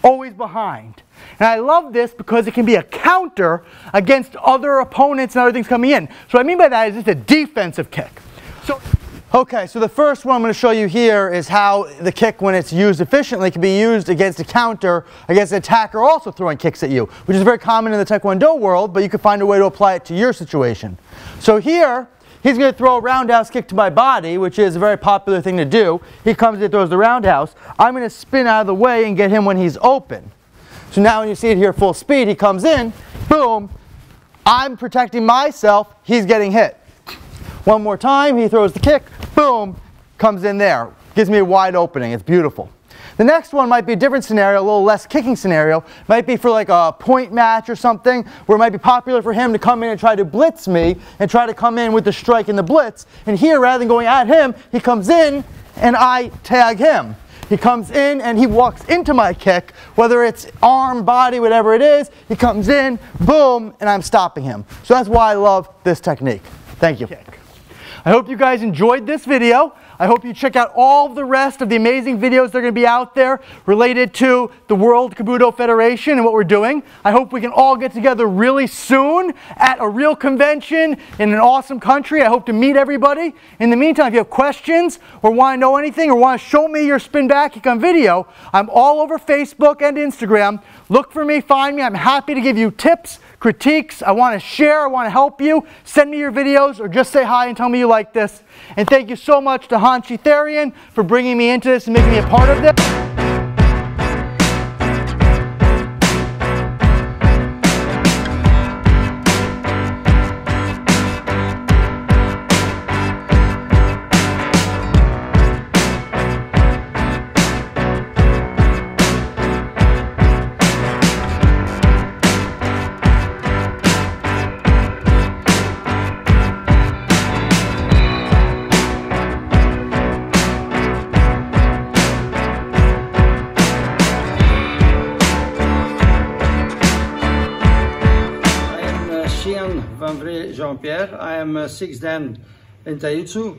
Speaker 6: Always behind. And I love this because it can be a counter against other opponents and other things coming in. So what I mean by that is it's a defensive kick. Okay, so the first one I'm going to show you here is how the kick, when it's used efficiently, can be used against a counter, against an attacker also throwing kicks at you, which is very common in the Taekwondo world, but you can find a way to apply it to your situation. So here, he's going to throw a roundhouse kick to my body, which is a very popular thing to do. He comes and throws the roundhouse. I'm going to spin out of the way and get him when he's open. So now when you see it here full speed, he comes in, boom, I'm protecting myself, he's getting hit. One more time, he throws the kick, boom, comes in there. Gives me a wide opening, it's beautiful. The next one might be a different scenario, a little less kicking scenario. Might be for like a point match or something, where it might be popular for him to come in and try to blitz me, and try to come in with the strike and the blitz. And here, rather than going at him, he comes in and I tag him. He comes in and he walks into my kick, whether it's arm, body, whatever it is, he comes in, boom, and I'm stopping him. So that's why I love this technique. Thank you. I hope you guys enjoyed this video. I hope you check out all the rest of the amazing videos that are going to be out there related to the World Kobudo Federation and what we're doing. I hope we can all get together really soon at a real convention in an awesome country. I hope to meet everybody. In the meantime, if you have questions or want to know anything or want to show me your spin back kick on video, I'm all over Facebook and Instagram. Look for me, find me. I'm happy to give you tips, critiques. I want to share, I want to help you. Send me your videos or just say hi and tell me you like this. And thank you so much to Hanshi Therian for bringing me into this and making me a part of this.
Speaker 7: Jean-Pierre. I am 6th Dan in Taijutsu.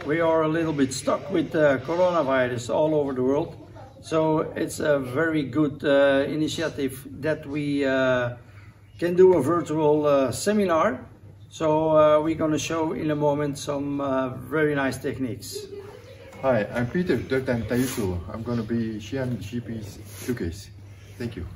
Speaker 7: We are a little bit stuck with coronavirus all over the world, so it's a very good initiative that we can do a virtual seminar. So we're going to show in a moment some very nice techniques.
Speaker 8: Hi, I'm Peter, 3rd Dan Taijutsu. I'm going to be Xi'an GP's showcase. Thank you.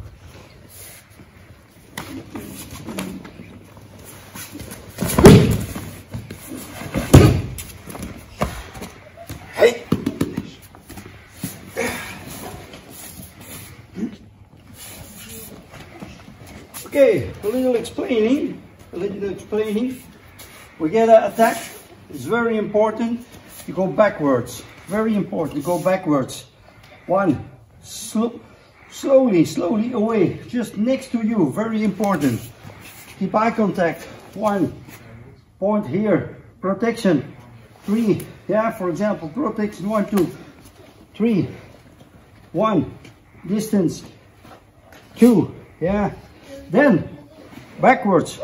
Speaker 7: Okay, a little explaining. We get an attack. It's very important. You go backwards. Very important. You go backwards. One, slowly away. Just next to you. Very important. Keep eye contact. 1 point here. Protection. 3. Yeah, for example, protection. 1, 2, 3. 1. Distance. 2. Yeah. Then, backwards.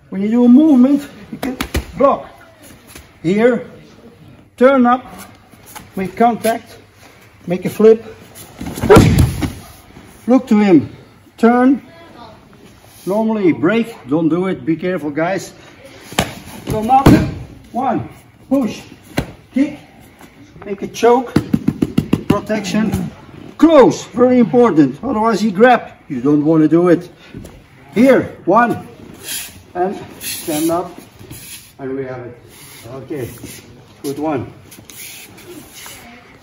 Speaker 7: When you do a movement, you can block. Here, turn up, make contact, make a flip. Look to him, turn. Normally break, don't do it, be careful guys. Come up, 1, push, kick, make a choke, protection. Close, very important, otherwise he grab. You don't want to do it. Here, 1, and stand up, and we have it. Okay, good one.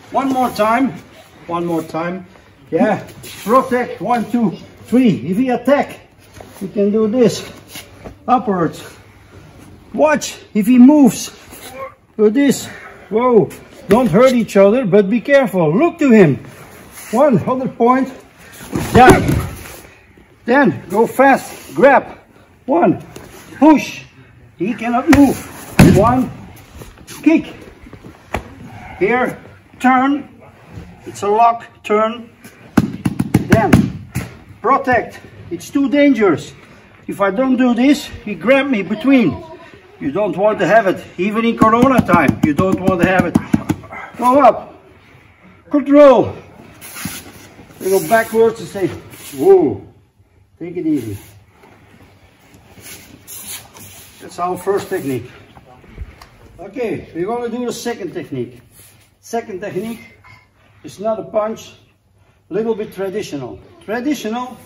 Speaker 7: One more time. Yeah, protect, 1, 2, 3. If he attack, you can do this, upwards. Watch, if he moves, do this. Whoa, don't hurt each other, but be careful. Look to him. 1 other point, down. Then go fast. grab, 1, push, he cannot move, 1, kick, here, turn, it's a lock, turn, then protect, it's too dangerous. If I don't do this, he grab me between. You don't want to have it, even in Corona time, you don't want to have it. Go up, control. We go backwards and say, whoa, take it easy. That's our first technique. Okay, we're going to do the second technique. Second technique is not a punch, a little bit traditional. Traditional,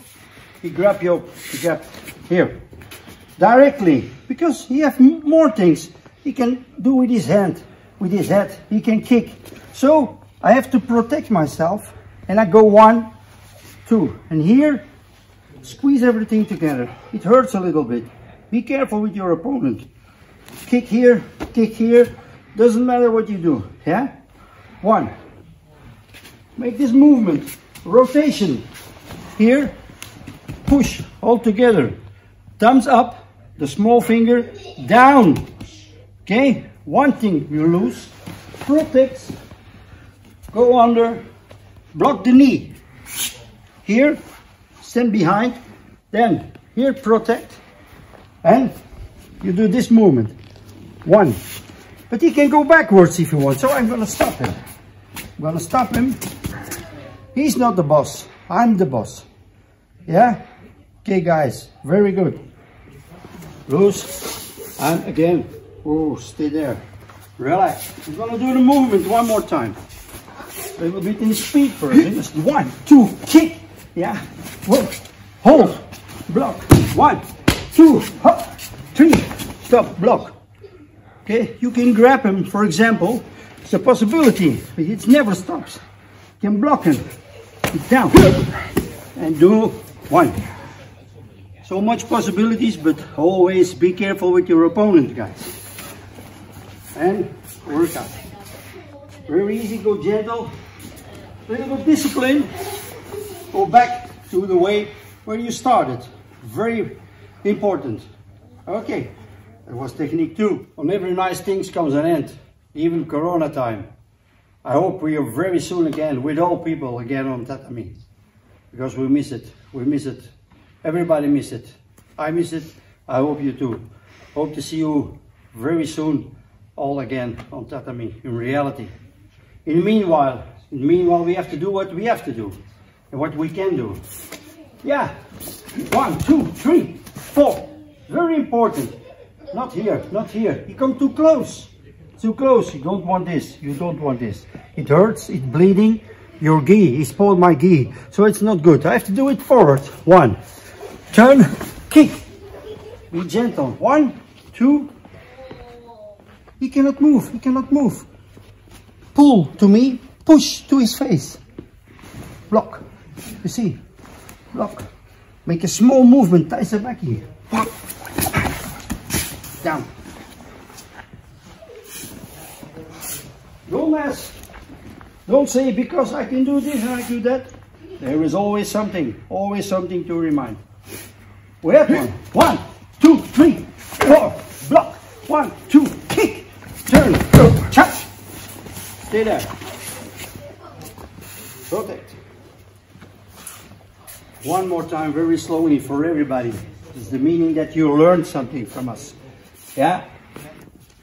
Speaker 7: he grab you, he grab here, directly, because he have more things he can do with his hand, with his head, he can kick. So I have to protect myself, and I go 1, 2, and here, squeeze everything together. It hurts a little bit. Be careful with your opponent. Kick here, doesn't matter what you do, yeah? 1, make this movement, rotation, here, push, all together, thumbs up, the small finger, down, okay? One thing you lose, protect, go under, block the knee, here, stand behind, then here, protect, and you do this movement, 1, but he can go backwards if you want, so I'm gonna stop him. I'm gonna stop him. He's not the boss, I'm the boss. Yeah? Okay guys, very good. Loose, and again, oh, stay there. Relax. We're gonna do the movement one more time. A little bit in speed first. Just 1, 2, kick. Yeah. Whoa. Hold. Block. 1, 2, 3. Stop. Block. Okay. You can grab him, for example. It's a possibility, but it never stops. You can block him. Get down. And do 1. So much possibilities, but always be careful with your opponent, guys. And work out. Very easy, go gentle. A little bit discipline. Go back to the way where you started. Very important. Okay, that was technique 2. On every nice thing comes an end. Even Corona time. I hope we are very soon again with all people again on tatami. Because we miss it. We miss it. Everybody miss it. I miss it. I hope you too. Hope to see you very soon all again on tatami in reality. In the meanwhile, we have to do what we have to do and what we can do. Yeah. 1, 2, 3, 4. Very important. Not here, not here. You come too close. Too close. You don't want this. You don't want this. It hurts. It's bleeding. Your gi. He spoiled my gi. So it's not good. I have to do it forward. 1. Turn. Kick. Be gentle. 1, 2. He cannot move. He cannot move. Pull to me. Push to his face. Block. You see? Block. Make a small movement. Ties the back here. Down. Don't ask. Don't say because I can do this and I do that. There is always something to remind. We have 1, 1, 2, 3, 4. Block. 1, 2, kick. Turn. Chop. Stay there. Protect. One more time, very slowly for everybody. It's the meaning that you learned something from us. Yeah?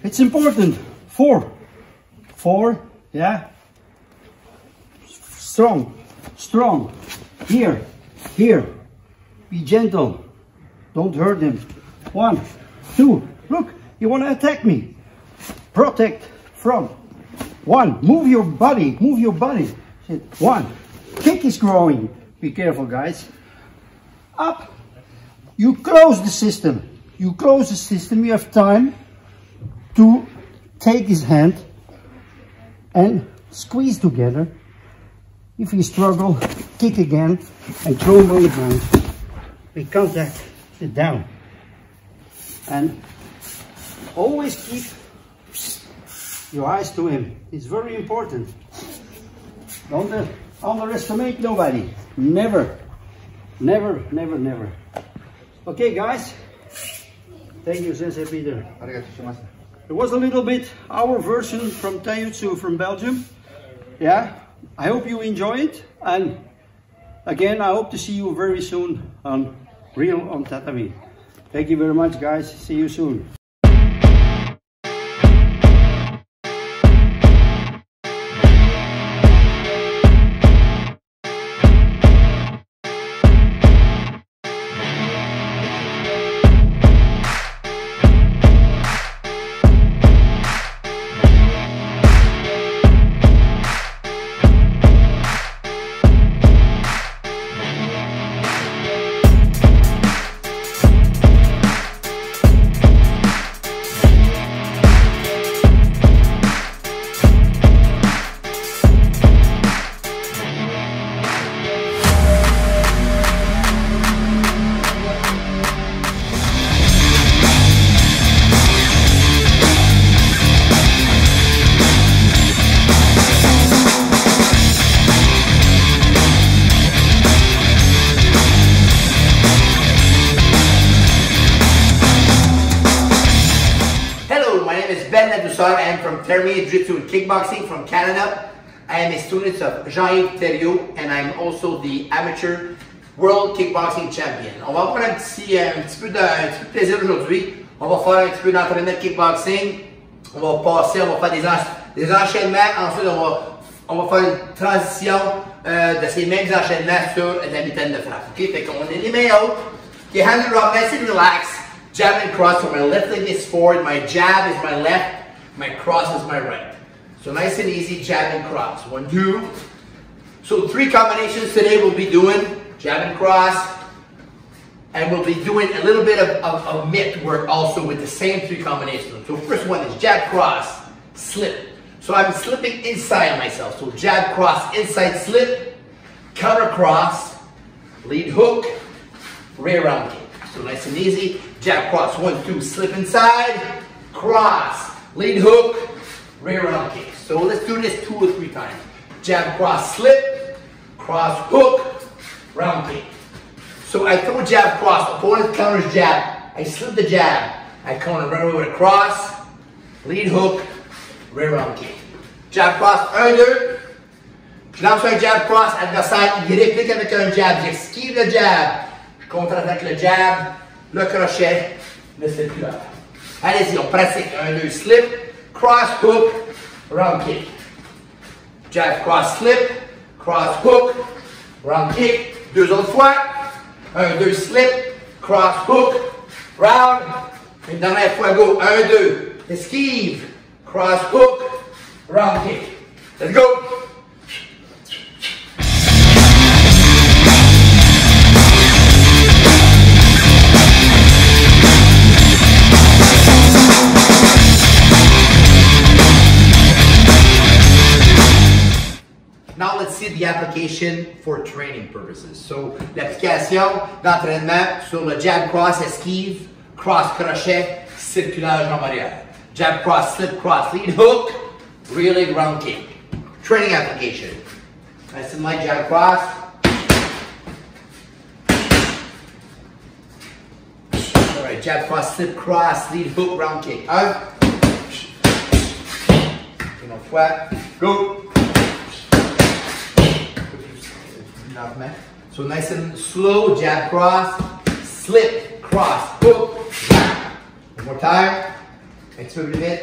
Speaker 7: It's important. 4. 4. Yeah? Strong. Strong. Here. Here. Be gentle. Don't hurt him. 1, 2. Look, you want to attack me. Protect from. 1. Move your body. Move your body. 1. Kick is growing. Be careful, guys. Up. You close the system. You close the system. You have time to take his hand and squeeze together. If you struggle, kick again and throw him on the ground. Make contact. Sit down. And always keep your eyes to him. It's very important. Don't underestimate nobody. Never. Never, never, never. Okay, guys. Thank you, Sensei Peter.
Speaker 8: Arigatou gozaimasu.
Speaker 7: It was a little bit our version from Taijutsu from Belgium. Yeah, I hope you enjoy it. And again, I hope to see you very soon on Real on Tatami. Thank you very much, guys. See you soon.
Speaker 9: I am from Termi Jiu-Jitsu and Kickboxing from Canada. I am a student of Jean-Yves Thériault and I'm also the amateur World Kickboxing Champion. On va prendre un petit peu de plaisir aujourd'hui. On va faire un petit peu d'entraînement de kickboxing. On va passer, on va faire des enchaînements. Ensuite, on va faire une transition de ces mêmes enchaînements sur la mitaine de frappe. Okay? Fait qu'on est les mains hautes. Okay, hands are up, nice and relaxed. Jab and cross. So my left leg is forward. My jab is my left. My cross is my right. So nice and easy, jab and cross. 1, 2. So 3 combinations today we'll be doing. Jab and cross. And we'll be doing a little bit of mitt work also with the same 3 combinations. So first one is jab, cross, slip. So I'm slipping inside myself. So jab, cross, inside slip, counter cross, lead hook, rear round kick. So nice and easy. Jab, cross, 1, 2, slip inside, cross, lead hook, rear round kick. So let's do this 2 or 3 times. Jab, cross, slip, cross, hook, round kick. So I throw jab, cross, opponent counters jab. I slip the jab. I counter right over with a cross, lead hook, rear round kick. Jab, cross, 1, 2. Je lance un jab, cross, adversaire, il réplique avec un jab. J'esquive le jab. Je contre-attaque le jab, le crochet, le circulaire. Allez-y, on pratique. 1, 2, slip, cross, hook, round kick. Jab, cross, slip, cross, hook, round kick. 2 autres fois. 1, 2, slip, cross, hook, round. Une dernière fois, go. 1, 2, esquive, cross, hook, round kick. Let's go. Now let's see the application for training purposes. So, l'application d'entraînement sur le jab, cross, esquive, cross, crochet, circulage en arrière. Jab, cross, slip, cross, lead hook, rear leg round kick. Training application. Nice and light, jab, cross. Alright, jab, cross, slip, cross, lead hook, round kick. 1. Une autre fois. Go. So nice and slow, jab, cross, slip, cross, hook, jab. One more time. Un petit peu plus vite.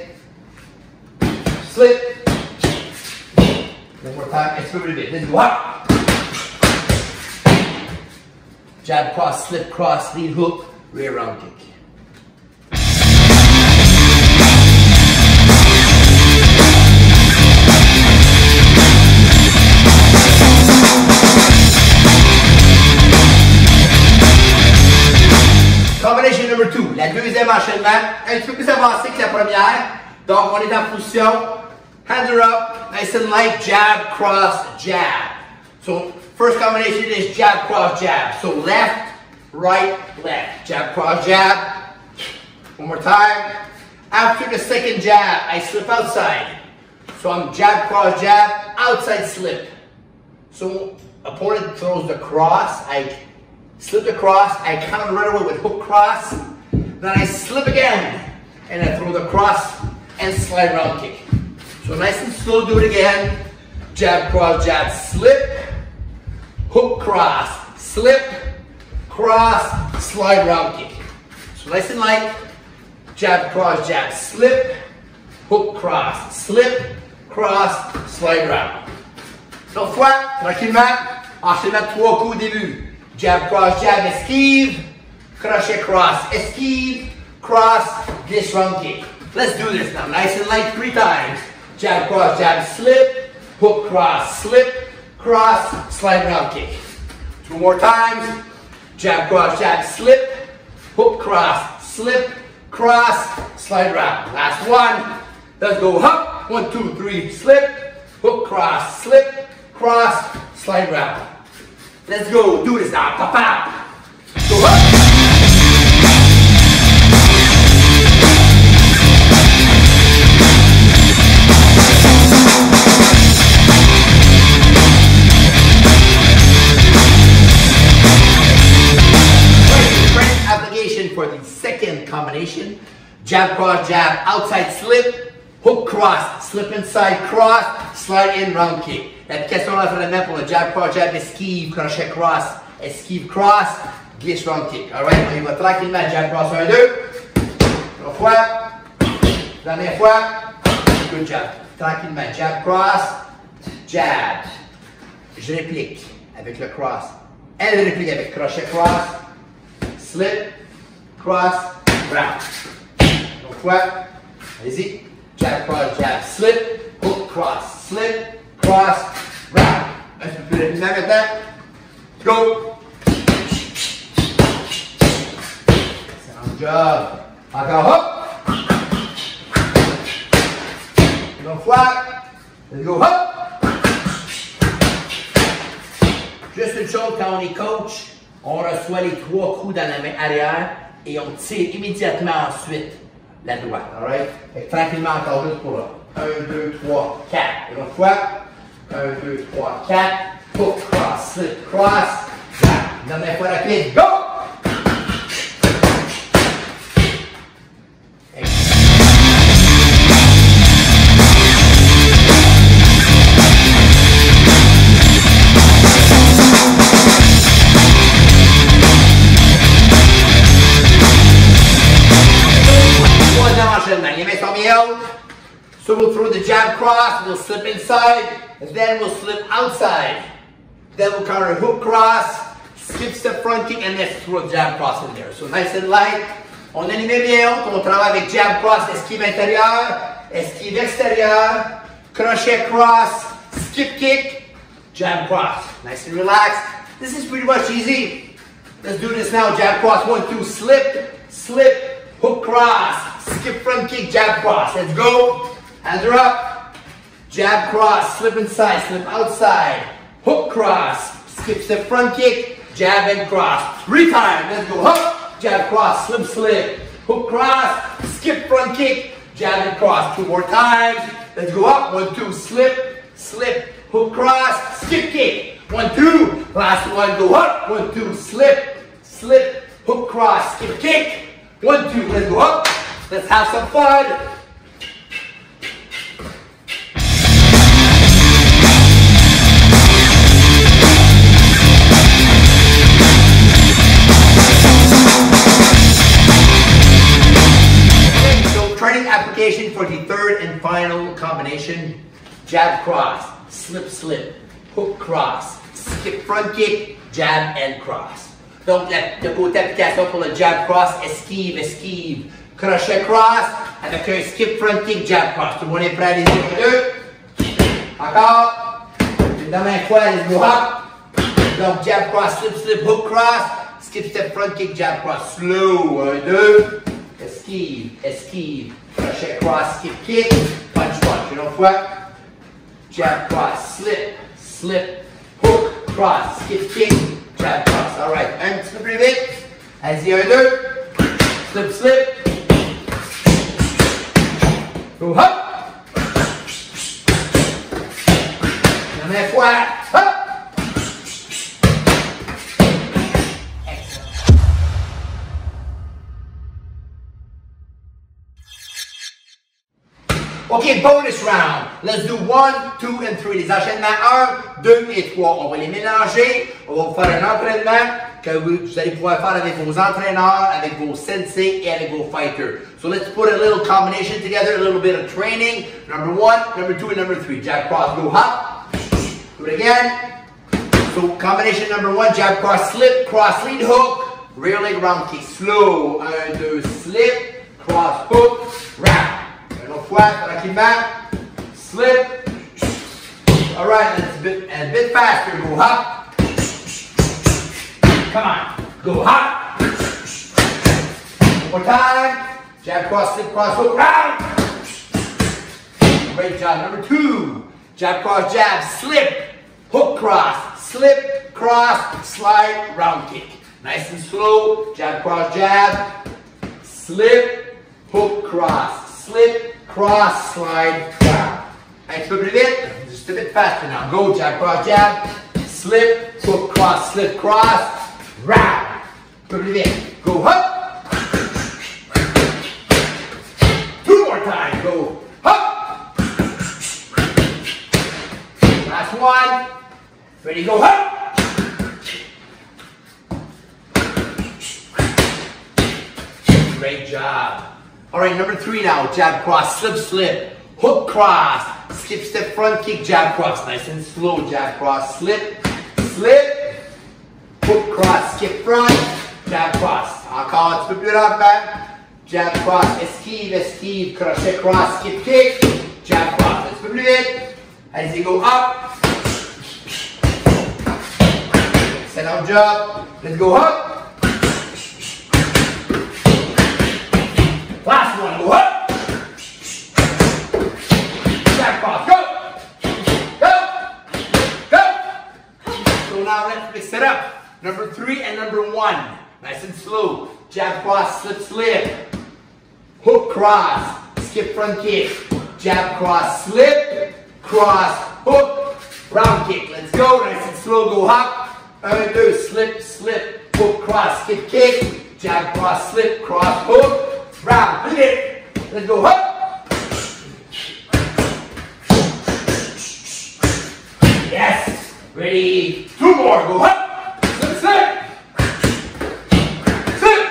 Speaker 9: Slip. One more time. Un petit peu plus vite. Then go up. Jab, cross, slip, cross, lead hook, rear round kick. Combination number 2, la deuxième enchaînement, un petit peu plus avancé que la première. Donc on est en position, hands are up, nice and light, jab, cross, jab. So first combination is jab, cross, jab. So left, right, left. Jab, cross, jab. One more time. After the second jab, I slip outside. So I'm jab, cross, jab, outside slip. So opponent throws the cross, I slip the cross, I counter right away with hook cross, then I slip again, and I throw the cross and slide round kick. So nice and slow, do it again. Jab, slip, hook cross, slip, cross, slide round kick. So nice and light. Jab, slip, hook cross, slip, cross, slide round. L'autre fois, tranquillement, enchaînement de 3 coups au début. Jab, esquive, crochet, cross, esquive, cross, glisse, round kick. Let's do this now, nice and light 3 times. Jab, slip, hook, cross, slip, cross, slide, round kick. 2 more times. Jab, slip, hook, cross, slip, cross, slide, round. Last one. Let's go up. 1, 2, 3, slip, hook, cross, slip, cross, slide, round. Let's go. Do this now. Pop out. Go up. For the second combination, jab, outside slip, hook, cross, slip inside, cross, slide in, round kick. L'application d'entraînement pour le jab, esquive, crochet, cross, esquive, cross, glisse, round kick. Alright, on y va tranquillement, jab, cross, 1, 2. 3 fois. Dernière fois. Good job. Tranquillement, jab, cross, jab. Je réplique avec le cross. Elle réplique avec crochet, cross, slip, cross, round. Donc fois, allez-y. Jab, slip, hook, cross, slip, cross, round. Un peu plus rapidement maintenant. Go. Excellent job. Encore hop. Une autre fois. Let's go hop. Juste une chose, quand on est coach, on reçoit les 3 coups dans la main arrière et on tire immédiatement ensuite la droite. Alright? Tranquillement encore juste pour là. 1, 2, 3, 4. Et une autre fois. 1, 2, 3, 4. Hook, cross, slip, cross. Dernière fois rapide. Go! So we'll throw the jab cross, we'll slip inside, and then we'll slip outside. Then we'll counter hook cross, skip step front kick, and let's throw the jab cross in there. So nice and light. On anime bien haut, on travaille avec jab cross, esquive intérieur, esquive extérieur, crochet cross, skip kick, jab cross. Nice and relaxed. This is pretty much easy. Let's do this now. Jab cross, 1, 2, slip, slip, hook cross, skip front kick, jab cross. Let's go. Hands are up. Jab cross, slip inside, slip outside. Hook cross, skip step front kick, jab and cross. 3 times. Let's go. Hook, jab cross, slip, slip. Hook cross, skip front kick, jab and cross. 2 more times. Let's go up. 1, 2, slip, slip. Hook cross, skip kick. 1, 2. Last one. Go up. 1, 2, slip, slip. Hook cross, skip kick. 1, 2. Let's go up. Let's have some fun. Training application for the third and final combination. Jab cross, slip slip, hook cross, skip front kick, jab and cross. Donc le côté application pour le jab cross, esquive, esquive, crochet cross, avec un skip front kick, jab cross. Tout le monde est prêt, allez-y, 1, 2. Encore. Une dernière fois, let's go up. Donc jab cross, slip slip, hook cross, skip step front kick, jab cross. Slow, 1, 2. Esquive, esquive, crochet cross, skip kick, punch punch. Une autre fois. Jab cross, slip, slip, hook, cross, skip kick, jab cross. Alright, un petit peu plus vite. Allez-y, 1, 2. Slip, slip. Go hop. Dernière fois. Hop. OK, bonus round. Let's do 1, 2 and 3. Les enchaînements 1, 2 et 3. On va les mélanger. On va vous faire un entraînement que vous allez pouvoir faire avec vos entraîneurs, avec vos sensei et avec vos fighters. So let's put a little combination together, a little bit of training. Number 1, number 2, and number 3. Jab, cross, go, hop. Do it again. So combination number 1, jab, cross, slip, cross, lead, hook. Rear leg round kick. Slow. 1, 2, slip, cross, hook, round. Une autre fois, tranquillement. Slip. All right, let's a bit faster. Go hop. Come on. Go hop. One more time. Jab, cross, slip, cross, hook, round. Great job. Number 2. Jab, cross, jab, slip, hook, cross, slip, cross, slide, round kick. Nice and slow. Jab, cross, jab, slip, hook, cross, slip, cross, slide, round. Nice, a bit. Just a bit faster now. Go, jab, cross, jab, slip, hook, cross, slip, cross, round. Put it in. Go up. 2 more times. Go up. Last one. Ready, go up. Great job. All right, number 3 now. Jab, cross, slip, slip, hook, cross, skip, step, front kick, jab, cross. Nice and slow. Jab, cross, slip, slip, hook, cross, skip, front, jab, cross. Encore un petit peu plus rapide. Jab, cross, esquive, esquive, crochet, cross, skip, kick, jab, cross. Un petit peu plus vite. Allez-y, go up. Set up, jump. Let's go up. Last one, go up. Jab, cross, go. Go. Go. So now let's mix it up. Number 3 and number 1. Nice and slow. Jab, cross, slip, slip. Hook, cross. Skip, front kick. Jab, cross, slip. Cross, hook. Round kick. Let's go. Nice and slow. Go hop. 1, 2, slip, slip. Hook, cross, skip, kick. Jab, cross, slip, cross, hook. Round. Let's go up. Yes. Ready. 2 more. Go up. Slip, slip. Slip.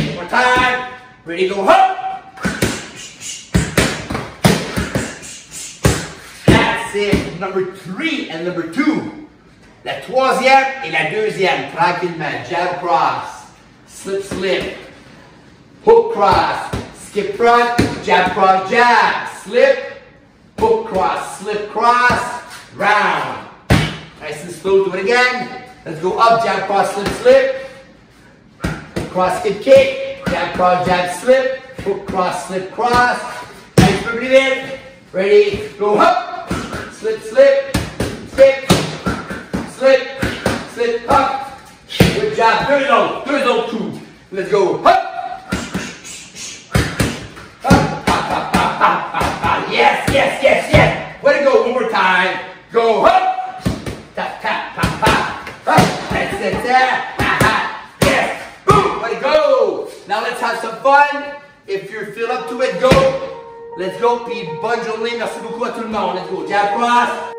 Speaker 9: One more time. Ready, go up. That's it. Number 3 and number 2. La 3e et la 2e. Tranquillement. Jab, cross. Slip, slip. Hook, cross, skip front, jab, cross, jab, slip, hook, cross, slip, cross, round. Nice and slow, do it again. Let's go up, jab, cross, slip, slip, cross, skip, kick, jab, cross, jab, slip, hook, cross, slip, cross. Nice, breathe in. Ready, go up, slip, slip, skip, slip, slip, up. Good job, 2. Let's go up. Yes, yes, yes, yes. Way to go. One more time. Go up. Tap, tap, pop, pop. Up. That's it. Yes. Boom. Way to go. Now let's have some fun. If you feel up to it, go. Let's go. Puis bonne journée. Merci beaucoup à tout le monde. Let's go. Jab, cross.